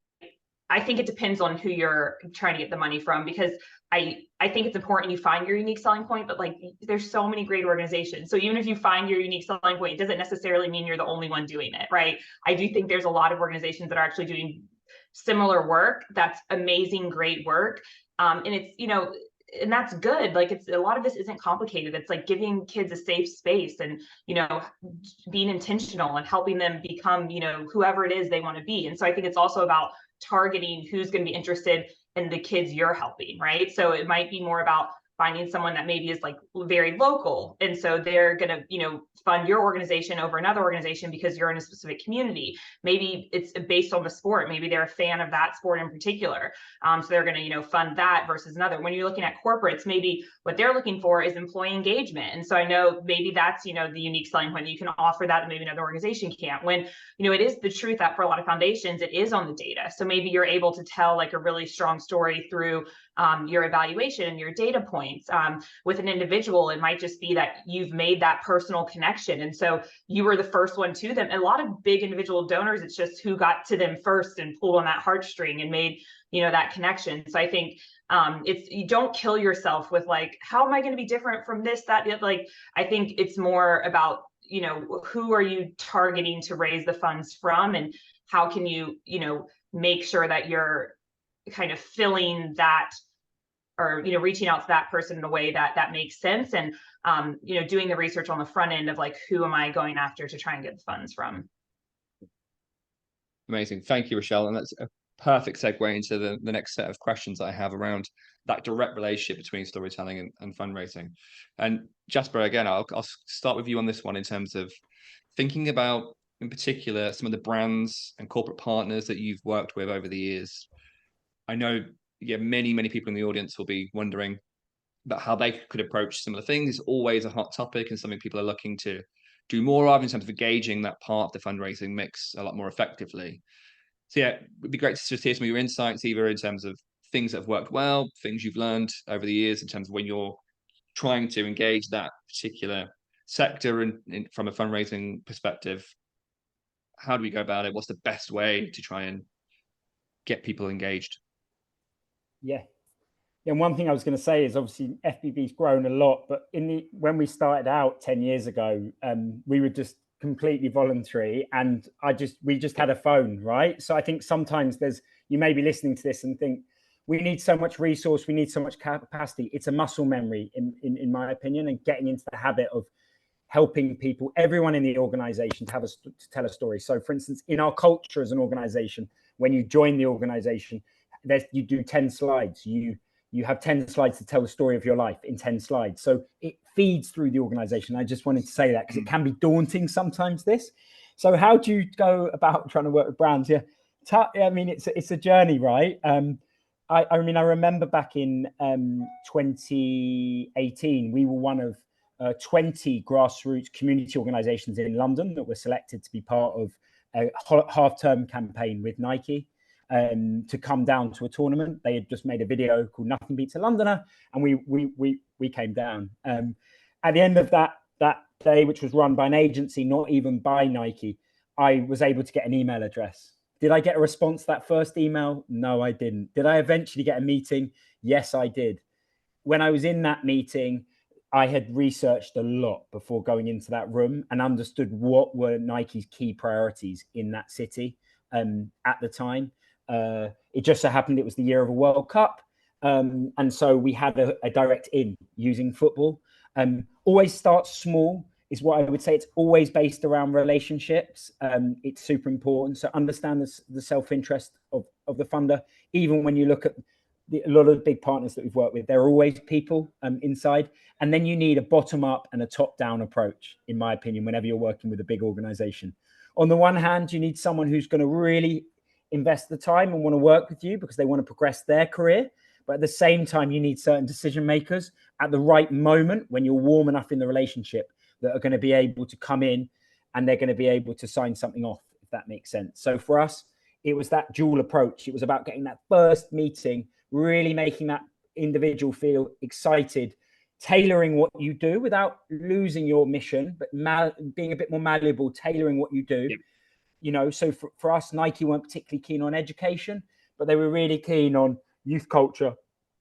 think it depends on who you're trying to get the money from, because I think it's important you find your unique selling point, but there's so many great organizations. So even if you find your unique selling point, it doesn't necessarily mean you're the only one doing it, right? I do think there's a lot of organizations that are actually doing similar work. That's amazing, great work. And it's, and that's good. It's a lot of this isn't complicated. It's like giving kids a safe space and, being intentional and helping them become, whoever it is they want to be. And so I think it's also about targeting who's going to be interested in the kids you're helping, right? So it might be more about finding someone that maybe is very local, and so they're going to fund your organization over another organization because you're in a specific community. Maybe it's based on the sport. Maybe they're a fan of that sport in particular, so they're going to fund that versus another. When you're looking at corporates, maybe what they're looking for is employee engagement, and so I know maybe that's the unique selling point that you can offer that maybe another organization can't. When it is the truth that for a lot of foundations it is on the data, so maybe you're able to tell a really strong story through your evaluation and your data points. With an individual, it might just be that you've made that personal connection, and so you were the first one to them. A lot of big individual donors, it's just who got to them first and pulled on that heartstring and made that connection. So I think you don't kill yourself with how am I going to be different from this, that. I think it's more about who are you targeting to raise the funds from, and how can you make sure that you're kind of filling that, or reaching out to that person in a way that makes sense, and doing the research on the front end of who am I going after to try and get the funds from. Amazing. Thank you, Rachelle. And that's a perfect segue into the next set of questions I have around that direct relationship between storytelling and fundraising. And Jasper, again, I'll start with you on this one in terms of thinking about in particular some of the brands and corporate partners that you've worked with over the years? I know, yeah, many people in the audience will be wondering about how they could approach some of the things. It's always a hot topic and something people are looking to do more of in terms of engaging that part of the fundraising mix a lot more effectively. So yeah, it'd be great to just hear some of your insights, either in terms of things that have worked well, things you've learned over the years in terms of when you're trying to engage that particular sector and from a fundraising perspective. How do we go about it? What's the best way to try and get people engaged? Yeah. And one thing I was going to say is obviously FBB's grown a lot, but when we started out 10 years ago, we were just completely voluntary, and we just had a phone, right? So I think sometimes you may be listening to this and think we need so much resource, we need so much capacity. It's a muscle memory, in my opinion, and getting into the habit of helping people, everyone in the organization, to tell a story. So for instance, in our culture as an organization, when you join the organization, you do 10 slides. You have 10 slides to tell the story of your life in 10 slides. So it feeds through the organization. I just wanted to say that because it can be daunting sometimes, this. So how do you go about trying to work with brands? Yeah. I mean, it's a journey, right? I mean, I remember back in 2018, we were one of 20 grassroots community organizations in London that were selected to be part of a half-term campaign with Nike. To come down to a tournament. They had just made a video called "Nothing Beats a Londoner," and we came down. At the end of that day, which was run by an agency, not even by Nike, I was able to get an email address. Did I get a response to that first email? No, I didn't. Did I eventually get a meeting? Yes, I did. When I was in that meeting, I had researched a lot before going into that room and understood what were Nike's key priorities in that city at the time. It just so happened it was the year of a World Cup. And so we had a direct in using football. Always start small is what I would say. It's always based around relationships. It's super important. So understand the self-interest of the funder. Even when you look at a lot of the big partners that we've worked with, there are always people inside. And then you need a bottom-up and a top-down approach, in my opinion, whenever you're working with a big organization. On the one hand, you need someone who's going to really invest the time and want to work with you because they want to progress their career. But at the same time, you need certain decision makers at the right moment when you're warm enough in the relationship that are going to be able to come in and they're going to be able to sign something off, if that makes sense. So for us, it was that dual approach. It was about getting that first meeting, really making that individual feel excited, tailoring what you do without losing your mission, but being a bit more malleable, tailoring what you do. Yep. You know, so for us, Nike weren't particularly keen on education, but they were really keen on youth culture,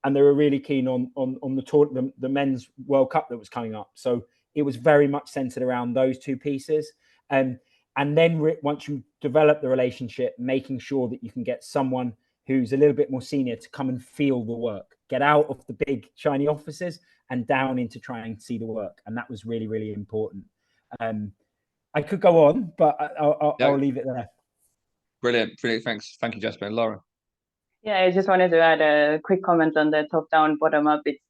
and they were really keen on the men's World Cup that was coming up. So it was very much centered around those two pieces. And then once you develop the relationship, making sure that you can get someone who's a little bit more senior to come and feel the work, get out of the big shiny offices and down into trying to see the work. And that was really, really important. I could go on, but I'll leave it there. Brilliant. Thanks. Thank you, Jasper. And Laura? Yeah, I just wanted to add a quick comment on the top-down, bottom-up. It's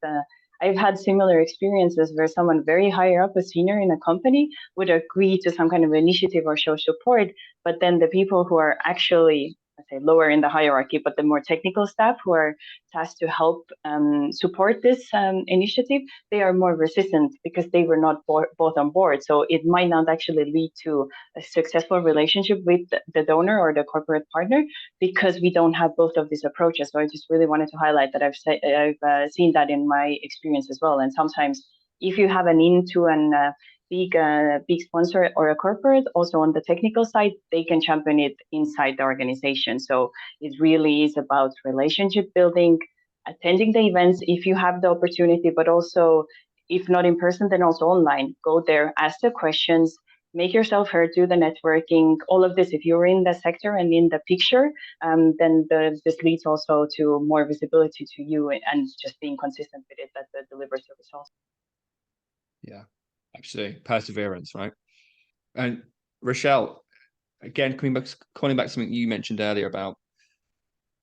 I've had similar experiences where someone very higher up, a senior in a company, would agree to some kind of initiative or show support, but then the people who are actually, let's say, lower in the hierarchy, but the more technical staff who are tasked to help support this initiative, they are more resistant because they were not both on board. So it might not actually lead to a successful relationship with the donor or the corporate partner because we don't have both of these approaches. So I just really wanted to highlight that I've seen that in my experience as well. And sometimes if you have an into an big sponsor or a corporate, also on the technical side, they can champion it inside the organization. So it really is about relationship building, attending the events if you have the opportunity, but also if not in person, then also online. Go there, ask the questions, make yourself heard, do the networking, all of this. If you're in the sector and in the picture, then this leads also to more visibility to you and just being consistent with it that delivers the results. Yeah. Absolutely. Perseverance, right? And Rachelle, again, calling back to something you mentioned earlier about,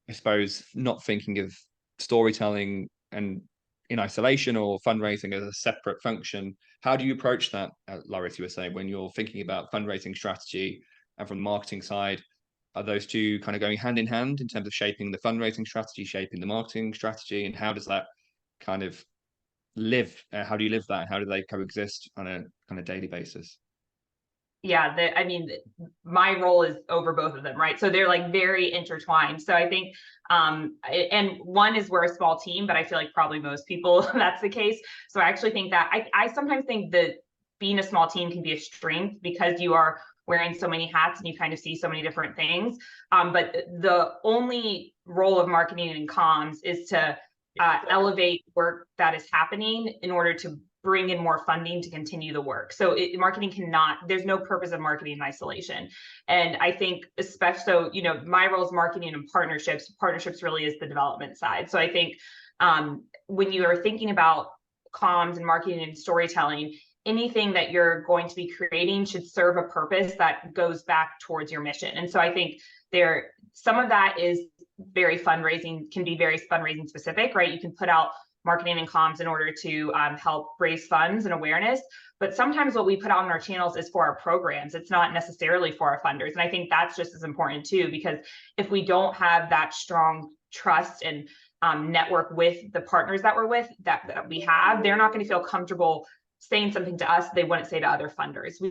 I suppose, not thinking of storytelling and in isolation or fundraising as a separate function. How do you approach that, Laureus, you were saying, when you're thinking about fundraising strategy and from the marketing side? Are those two kind of going hand in hand in terms of shaping the fundraising strategy, shaping the marketing strategy, and how does that kind of live? How do you live that? How do they coexist on a kind of daily basis? Yeah, I mean, my role is over both of them, right? So they're like very intertwined. So I think, and one is we're a small team, but I feel like probably most people that's the case. So I actually think that I sometimes think that being a small team can be a strength because you are wearing so many hats and you kind of see so many different things. But the only role of marketing and comms is to elevate work that is happening in order to bring in more funding to continue the work. So marketing cannot, there's no purpose of marketing in isolation. And I think especially, so, you know, my role is marketing and partnerships really is the development side. So I think when you are thinking about comms and marketing and storytelling, anything that you're going to be creating should serve a purpose that goes back towards your mission. And so I think some of that is can be very fundraising specific, right? You can put out marketing and comms in order to help raise funds and awareness. But sometimes what we put out on our channels is for our programs. It's not necessarily for our funders. And I think that's just as important too, because if we don't have that strong trust and network with the partners that we're with, that we have, they're not going to feel comfortable saying something to us they wouldn't say to other funders.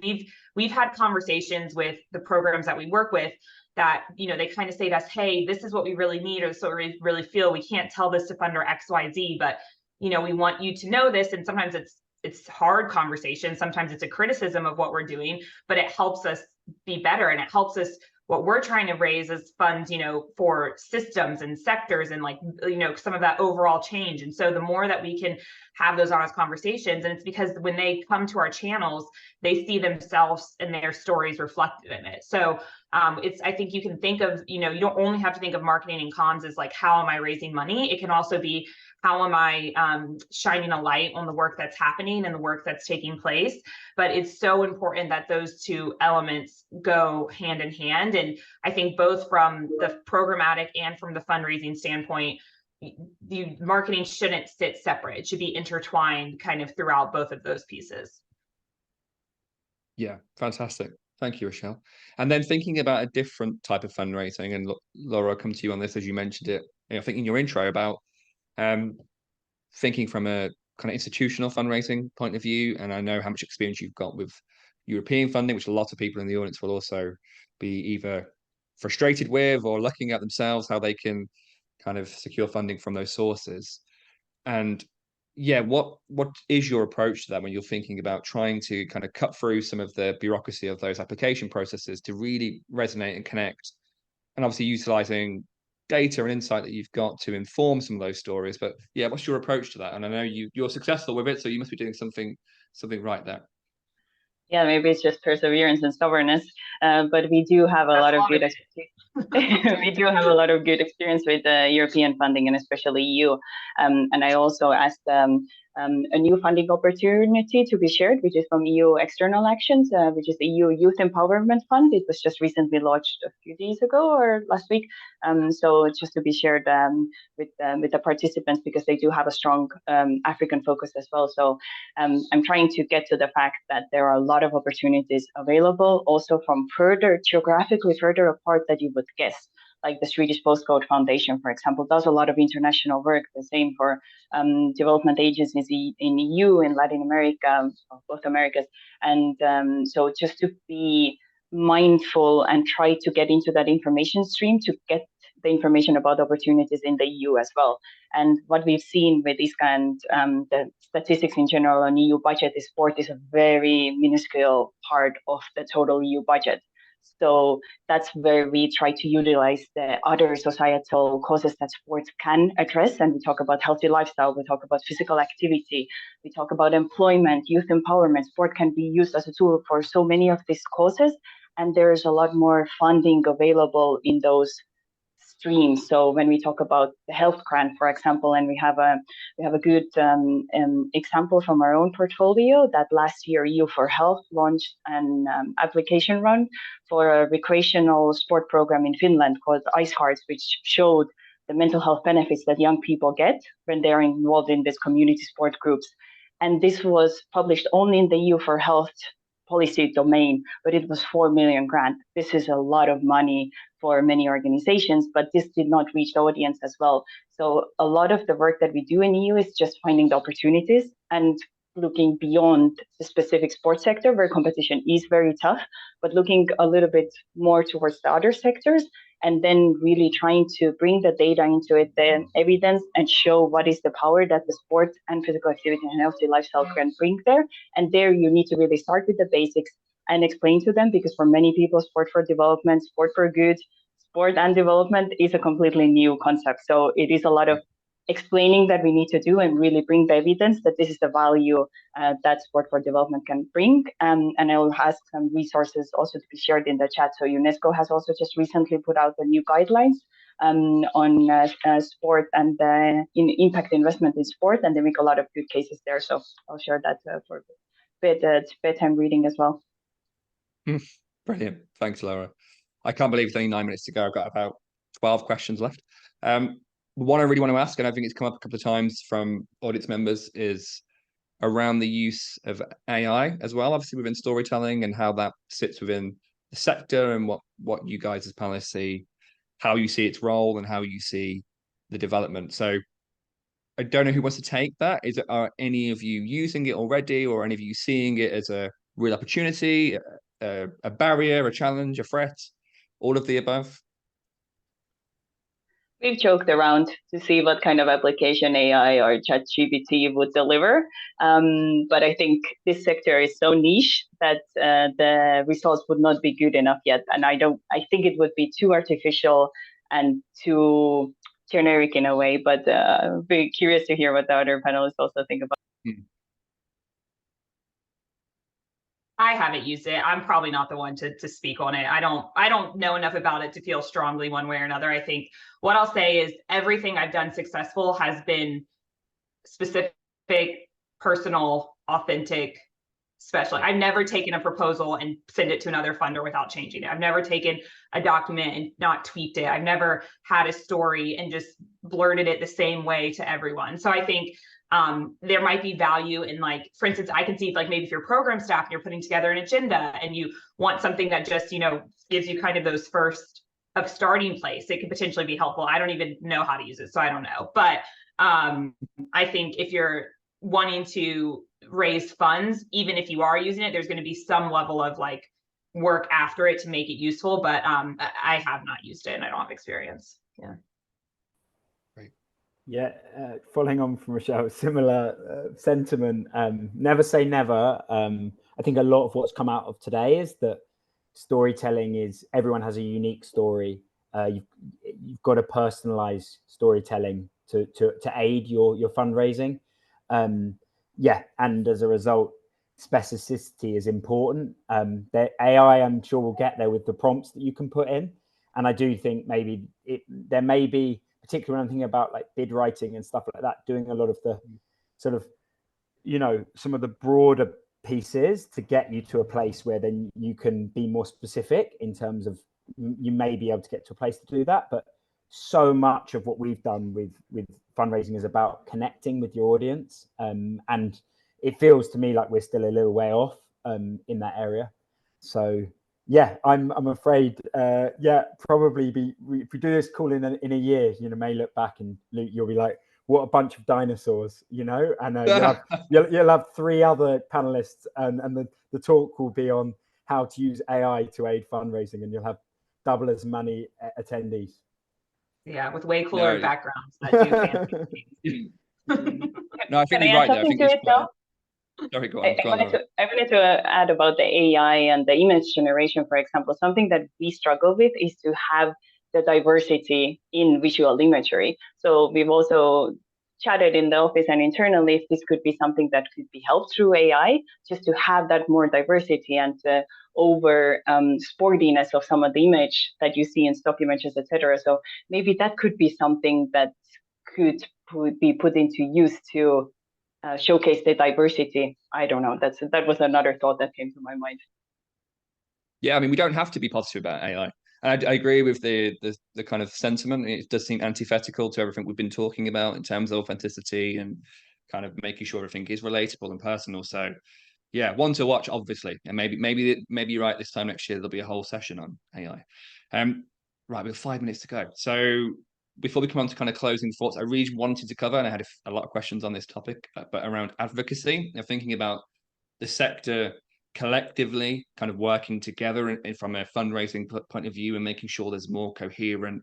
We've had conversations with the programs that we work with that, you know, they kind of say to us, hey, this is what we really need, or so we really feel. We can't tell this to funder XYZ, but, you know, we want you to know this. And sometimes it's hard conversation. Sometimes it's a criticism of what we're doing, but it helps us be better. And it helps us, what we're trying to raise is funds, you know, for systems and sectors and like, you know, some of that overall change. And so the more that we can have those honest conversations, and it's because when they come to our channels, they see themselves and their stories reflected in it. So I think you can think of, you know, you don't only have to think of marketing and comms as like, how am I raising money? It can also be, how am I shining a light on the work that's happening and the work that's taking place? But it's so important that those two elements go hand in hand. And I think both from the programmatic and from the fundraising standpoint, the marketing shouldn't sit separate. It should be intertwined kind of throughout both of those pieces. Yeah, fantastic. Thank you, Rachelle. And then thinking about a different type of fundraising, and Laura, I'll come to you on this as you mentioned it, I think in your intro about thinking from a kind of institutional fundraising point of view. And I know how much experience you've got with European funding, which a lot of people in the audience will also be either frustrated with or looking at themselves, how they can kind of secure funding from those sources. And yeah, what is your approach to that when you're thinking about trying to kind of cut through some of the bureaucracy of those application processes to really resonate and connect, and obviously utilizing data and insight that you've got to inform some of those stories? But yeah, what's your approach to that? And I know you're successful with it, so you must be doing something right there. Yeah, maybe it's just perseverance and stubbornness, but we do have a lot of good we do have a lot of good experience with European funding and especially EU. And I also asked a new funding opportunity to be shared, which is from EU External Actions, which is the EU Youth Empowerment Fund. It was just recently launched a few days ago or last week. So just to be shared with the participants, because they do have a strong African focus as well. So I'm trying to get to the fact that there are a lot of opportunities available, also from geographically further apart that you would guess. Like the Swedish Postcode Foundation, for example, does a lot of international work. The same for development agencies in EU, in Latin America, both Americas. And so just to be mindful and try to get into that information stream to get the information about opportunities in the EU as well. And what we've seen with ISCA and the statistics in general on EU budget is sport is a very minuscule part of the total EU budget. So that's where we try to utilize the other societal causes that sports can address. And we talk about healthy lifestyle, we talk about physical activity, we talk about employment, youth empowerment. Sport can be used as a tool for so many of these causes. And there's a lot more funding available in those streams. So when we talk about the health grant, for example, and we have a good example from our own portfolio that last year EU for Health launched an application run for a recreational sport program in Finland called Ice Hearts, which showed the mental health benefits that young people get when they're involved in these community sport groups. And this was published only in the EU for Health policy domain, but it was 4 million grant. This is a lot of money for many organizations, but this did not reach the audience as well. So a lot of the work that we do in EU is just finding the opportunities and looking beyond the specific sports sector where competition is very tough, but looking a little bit more towards the other sectors, and then really trying to bring the data into it, the evidence, and show what is the power that the sport and physical activity and healthy lifestyle can bring there. And there you need to really start with the basics and explain to them, because for many people, sport for development, sport for good, sport and development is a completely new concept. So it is a lot of explaining that we need to do and really bring the evidence that this is the value that sport for development can bring. And I will ask some resources also to be shared in the chat. So UNESCO has also just recently put out the new guidelines on sport and impact investment in sport, and they make a lot of good cases there. So I'll share that for bedtime reading as well. Brilliant. Thanks, Laura. I can't believe it's only 9 minutes to go. I've got about 12 questions left. One I really want to ask, and I think it's come up a couple of times from audience members, is around the use of AI as well, obviously within storytelling, and how that sits within the sector, and what you guys as panelists see, how you see its role and how you see the development. So I don't know who wants to take that. Are any of you using it already, or any of you seeing it as a real opportunity, a barrier, a challenge, a threat, all of the above? We've joked around to see what kind of application AI or ChatGPT would deliver. But I think this sector is so niche that the results would not be good enough yet. And I think it would be too artificial and too generic in a way, but very curious to hear what the other panelists also think about. I haven't used it. I'm probably not the one to speak on it. I don't know enough about it to feel strongly one way or another. I think what I'll say is everything I've done successful has been specific, personal, authentic, special. I've never taken a proposal and sent it to another funder without changing it. I've never taken a document and not tweaked it. I've never had a story and just blurted it the same way to everyone. So I think there might be value in, like, for instance, I can see, like, maybe if you're program staff and you're putting together an agenda and you want something that just, gives you kind of those first of starting place, it could potentially be helpful. I don't even know how to use it, so I don't know. But I think if you're wanting to raise funds, even if you are using it, there's going to be some level of like work after it to make it useful. But I have not used it and I don't have experience. Yeah. Yeah, following on from Rachelle, similar sentiment. Never say never. I think a lot of what's come out of today is that storytelling is, everyone has a unique story. You've got to personalize storytelling to aid your fundraising. Yeah, and as a result, specificity is important. The AI, I'm sure, will get there with the prompts that you can put in. And I do think maybe there may be, particularly when I'm thinking about like bid writing and stuff like that, doing a lot of the sort of, some of the broader pieces to get you to a place where then you can be more specific in terms of, you may be able to get to a place to do that. But so much of what we've done with fundraising is about connecting with your audience. And it feels to me like we're still a little way off in that area. So yeah, I'm afraid, probably if we do this call in a year, may look back and Luke, you'll be like, what a bunch of dinosaurs, and you'll have 3 other panelists, and the talk will be on how to use AI to aid fundraising, and you'll have double as many attendees. Yeah, with way cooler backgrounds that do fancy things. No, I think you're right there. I think it's Sorry, go on. I wanted to add about the AI and the image generation, for example. Something that we struggle with is to have the diversity in visual imagery. So we've also chatted in the office and internally if this could be something that could be helped through AI, just to have that more diversity and over sportiness of some of the image that you see in stock images, etc. So maybe that could be something that could be put into use to showcase the diversity. I don't know. That was another thought that came to my mind. Yeah, I mean, we don't have to be positive about AI. And I agree with the kind of sentiment. It does seem antithetical to everything we've been talking about in terms of authenticity and kind of making sure everything is relatable and personal. So Yeah, one to watch, obviously, and maybe you're right. This time next year there'll be a whole session on AI. Right, we have 5 minutes to go. So before we come on to kind of closing thoughts, I really wanted to cover, and I had a lot of questions on this topic, but around advocacy, thinking about the sector collectively kind of working together from a fundraising point of view and making sure there's more coherent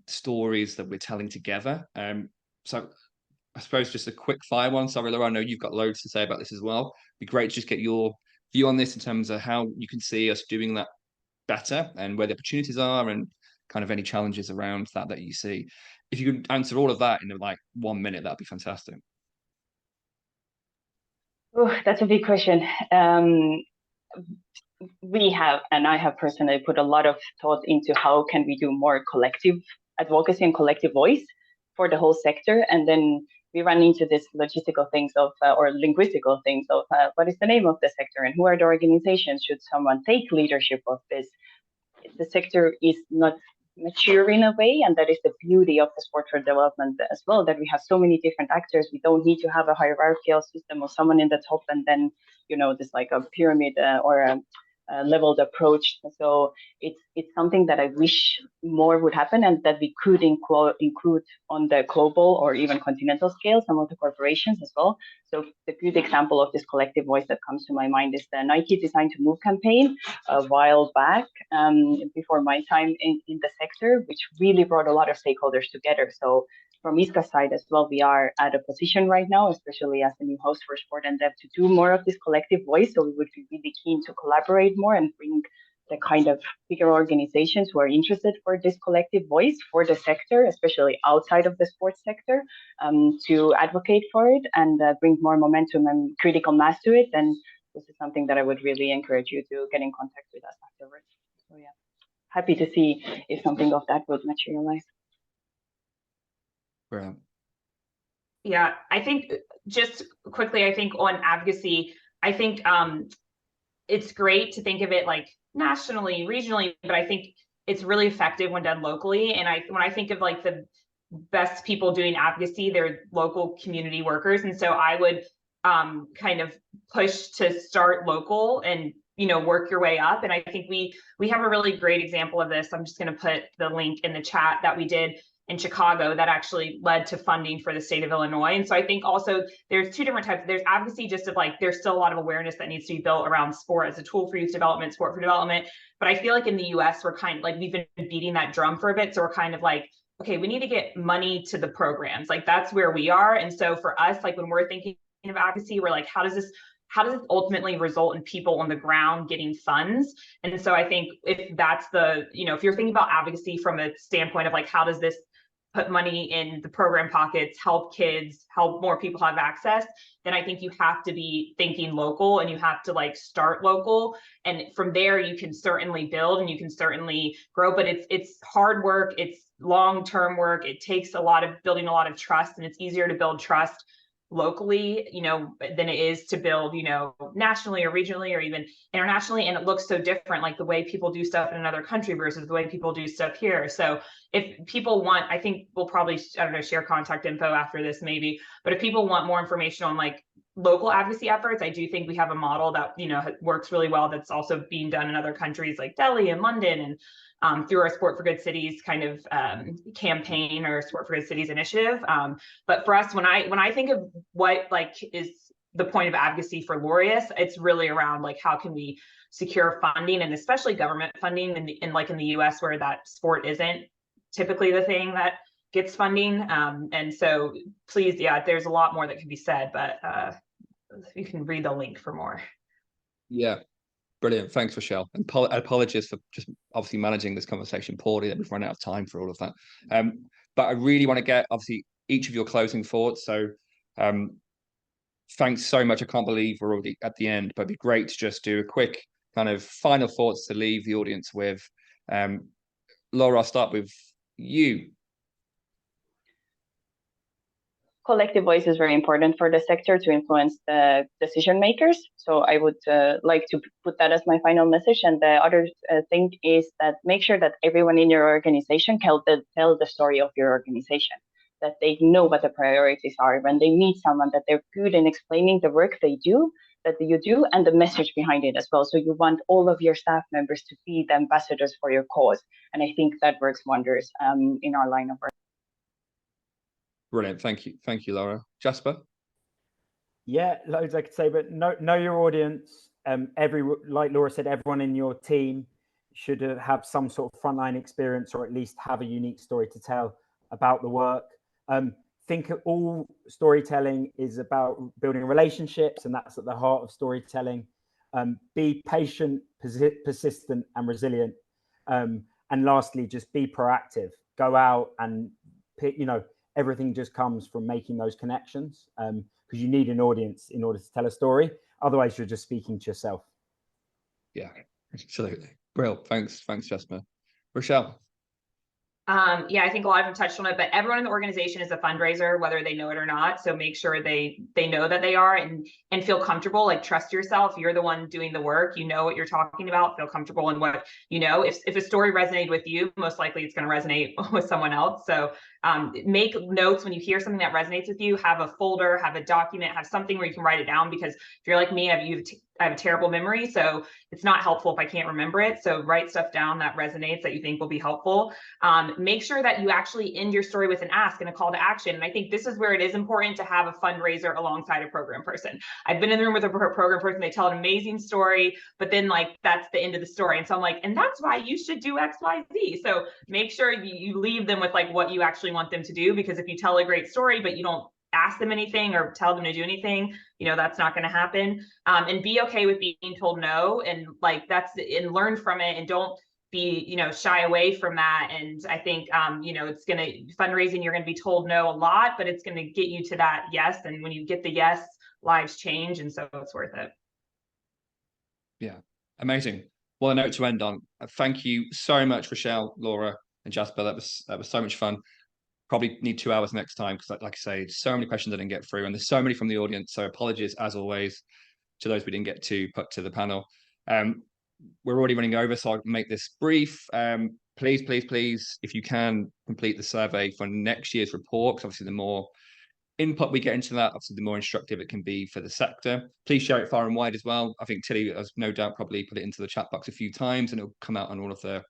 stories that we're telling together. So I suppose just a quick fire one. Sorry, Laura, I know you've got loads to say about this as well. It'd be great to just get your view on this in terms of how you can see us doing that better and where the opportunities are and kind of any challenges around that you see. If you could answer all of that in like 1 minute, that'd be fantastic. Oh, that's a big question. We have, and I have personally put a lot of thought into how can we do more collective advocacy and collective voice for the whole sector. And then we run into this logistical things of, or linguistical things of what is the name of the sector and who are the organizations? Should someone take leadership of this? The sector is not mature in a way, and that is the beauty of the sport for development as well, that we have so many different actors. We don't need to have a hierarchical system of someone in the top and then, you know, this like a pyramid or a leveled approach. So it's something that I wish more would happen, and that we could include on the global or even continental scale some of the corporations as well. So the good example of this collective voice that comes to my mind is the Nike Design to Move campaign a while back, before my time in the sector, which really brought a lot of stakeholders together. So from ISCA side as well, we are at a position right now, especially as the new host for sport and dev, to do more of this collective voice. So we would be really keen to collaborate more and bring the kind of bigger organizations who are interested for this collective voice for the sector, especially outside of the sports sector, to advocate for it and bring more momentum and critical mass to it. And this is something that I would really encourage you to get in contact with us afterwards. So yeah, happy to see if something of that would materialize. Brilliant. Yeah, I think just quickly, I think on advocacy, I think it's great to think of it like nationally, regionally, but I think it's really effective when done locally. And when I think of like the best people doing advocacy, they're local community workers. And so I would kind of push to start local and, you know, work your way up. And I think we have a really great example of this. I'm just going to put the link in the chat that we did in Chicago that actually led to funding for the state of Illinois. And so I think also there's two different types. There's advocacy, just of like, there's still a lot of awareness that needs to be built around sport as a tool for youth development, sport for development. But I feel like in the US, we're kind of like, we've been beating that drum for a bit. So we're kind of like, okay, we need to get money to the programs. Like that's where we are. And so for us, like when we're thinking of advocacy, we're like, how does this ultimately result in people on the ground getting funds? And so I think if that's the, you know, if you're thinking about advocacy from a standpoint of like, how does this put money in the program pockets, help kids, help more people have access, then I think you have to be thinking local and you have to like start local. And from there you can certainly build and you can certainly grow, but it's hard work, it's long-term work. It takes building a lot of trust, and it's easier to build trust locally, you know, than it is to build, you know, nationally or regionally or even internationally. And it looks so different, like the way people do stuff in another country versus the way people do stuff here. So if people want, I think we'll probably, I don't know, share contact info after this maybe, but if people want more information on like local advocacy efforts, I do think we have a model that, you know, works really well. That's also being done in other countries like Delhi and London, and through our Sport for Good Cities kind of campaign or Sport for Good Cities initiative. But for us, when I think of what like is the point of advocacy for Laureus, it's really around like how can we secure funding, and especially government funding in like in the US where that sport isn't typically the thing that gets funding. And so please, yeah, there's a lot more that can be said, but you can read the link for more. Yeah. Brilliant. Thanks, Rachelle. And apologies for just obviously managing this conversation poorly, that we've run out of time for all of that. But I really want to get obviously each of your closing thoughts. So thanks so much. I can't believe we're already at the end, but it'd be great to just do a quick kind of final thoughts to leave the audience with. Laura, I'll start with you. Collective voice is very important for the sector to influence the decision makers. So I would like to put that as my final message. And the other thing is that make sure that everyone in your organization can tell the story of your organization, that they know what the priorities are. When they meet someone, that they're good in explaining the work they do, that you do and the message behind it as well. So you want all of your staff members to be the ambassadors for your cause. And I think that works wonders in our line of work. Brilliant. Thank you, Laura. Jasper? Yeah, loads I could say, but know your audience. Like Laura said, everyone in your team should have some sort of frontline experience, or at least have a unique story to tell about the work. Think all storytelling is about building relationships, and that's at the heart of storytelling. Be patient, persistent, and resilient. And lastly, just be proactive. Go out and pick, everything just comes from making those connections, because you need an audience in order to tell a story. Otherwise, you're just speaking to yourself. Yeah, absolutely. Brilliant. Thanks, Jasper. Rachelle? Yeah, I think a lot of them touched on it, but everyone in the organization is a fundraiser, whether they know it or not. So make sure they know that they are, and feel comfortable. Like, trust yourself. You're the one doing the work. You know what you're talking about. Feel comfortable in what you know. If a story resonated with you, most likely it's going to resonate with someone else. So make notes when you hear something that resonates with you. Have a folder, have a document, have something where you can write it down. Because if you're like me, I have a terrible memory, so it's not helpful if I can't remember it. So write stuff down that resonates, that you think will be helpful. Make sure that you actually end your story with an ask and a call to action. And I think this is where it is important to have a fundraiser alongside a program person. I've been in the room with a program person, they tell an amazing story, but then like that's the end of the story. And so I'm like, and that's why you should do X, Y, Z. So make sure you leave them with like what you actually want them to do, because if you tell a great story, but you don't ask them anything or tell them to do anything, that's not going to happen. And be okay with being told no, and like and learn from it, and don't be shy away from that. And I think it's going to fundraising, you're going to be told no a lot, but it's going to get you to that yes. And when you get the yes, lives change, and so it's worth it. Yeah, amazing. Well, a note to end on. Thank you so much, Rachelle, Laura, and Jasper. That was so much fun. Probably need 2 hours next time, because like I say, so many questions I didn't get through, and there's so many from the audience. So apologies as always to those we didn't get to put to the panel. We're already running over, so I'll make this brief. Please, if you can, complete the survey for next year's report, because obviously the more input we get into that, obviously the more instructive it can be for the sector. Please share it far and wide as well. I think Tilly has no doubt probably put it into the chat box a few times, and it'll come out on all of the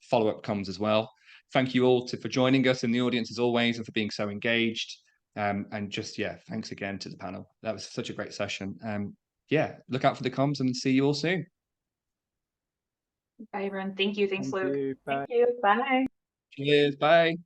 follow-up comms as well. Thank you all for joining us in the audience as always, and for being so engaged. And just, thanks again to the panel. That was such a great session. Look out for the comms, and see you all soon. Bye, everyone. Thank you. Thanks, Luke. Bye. Thank you. Bye. Cheers. Bye.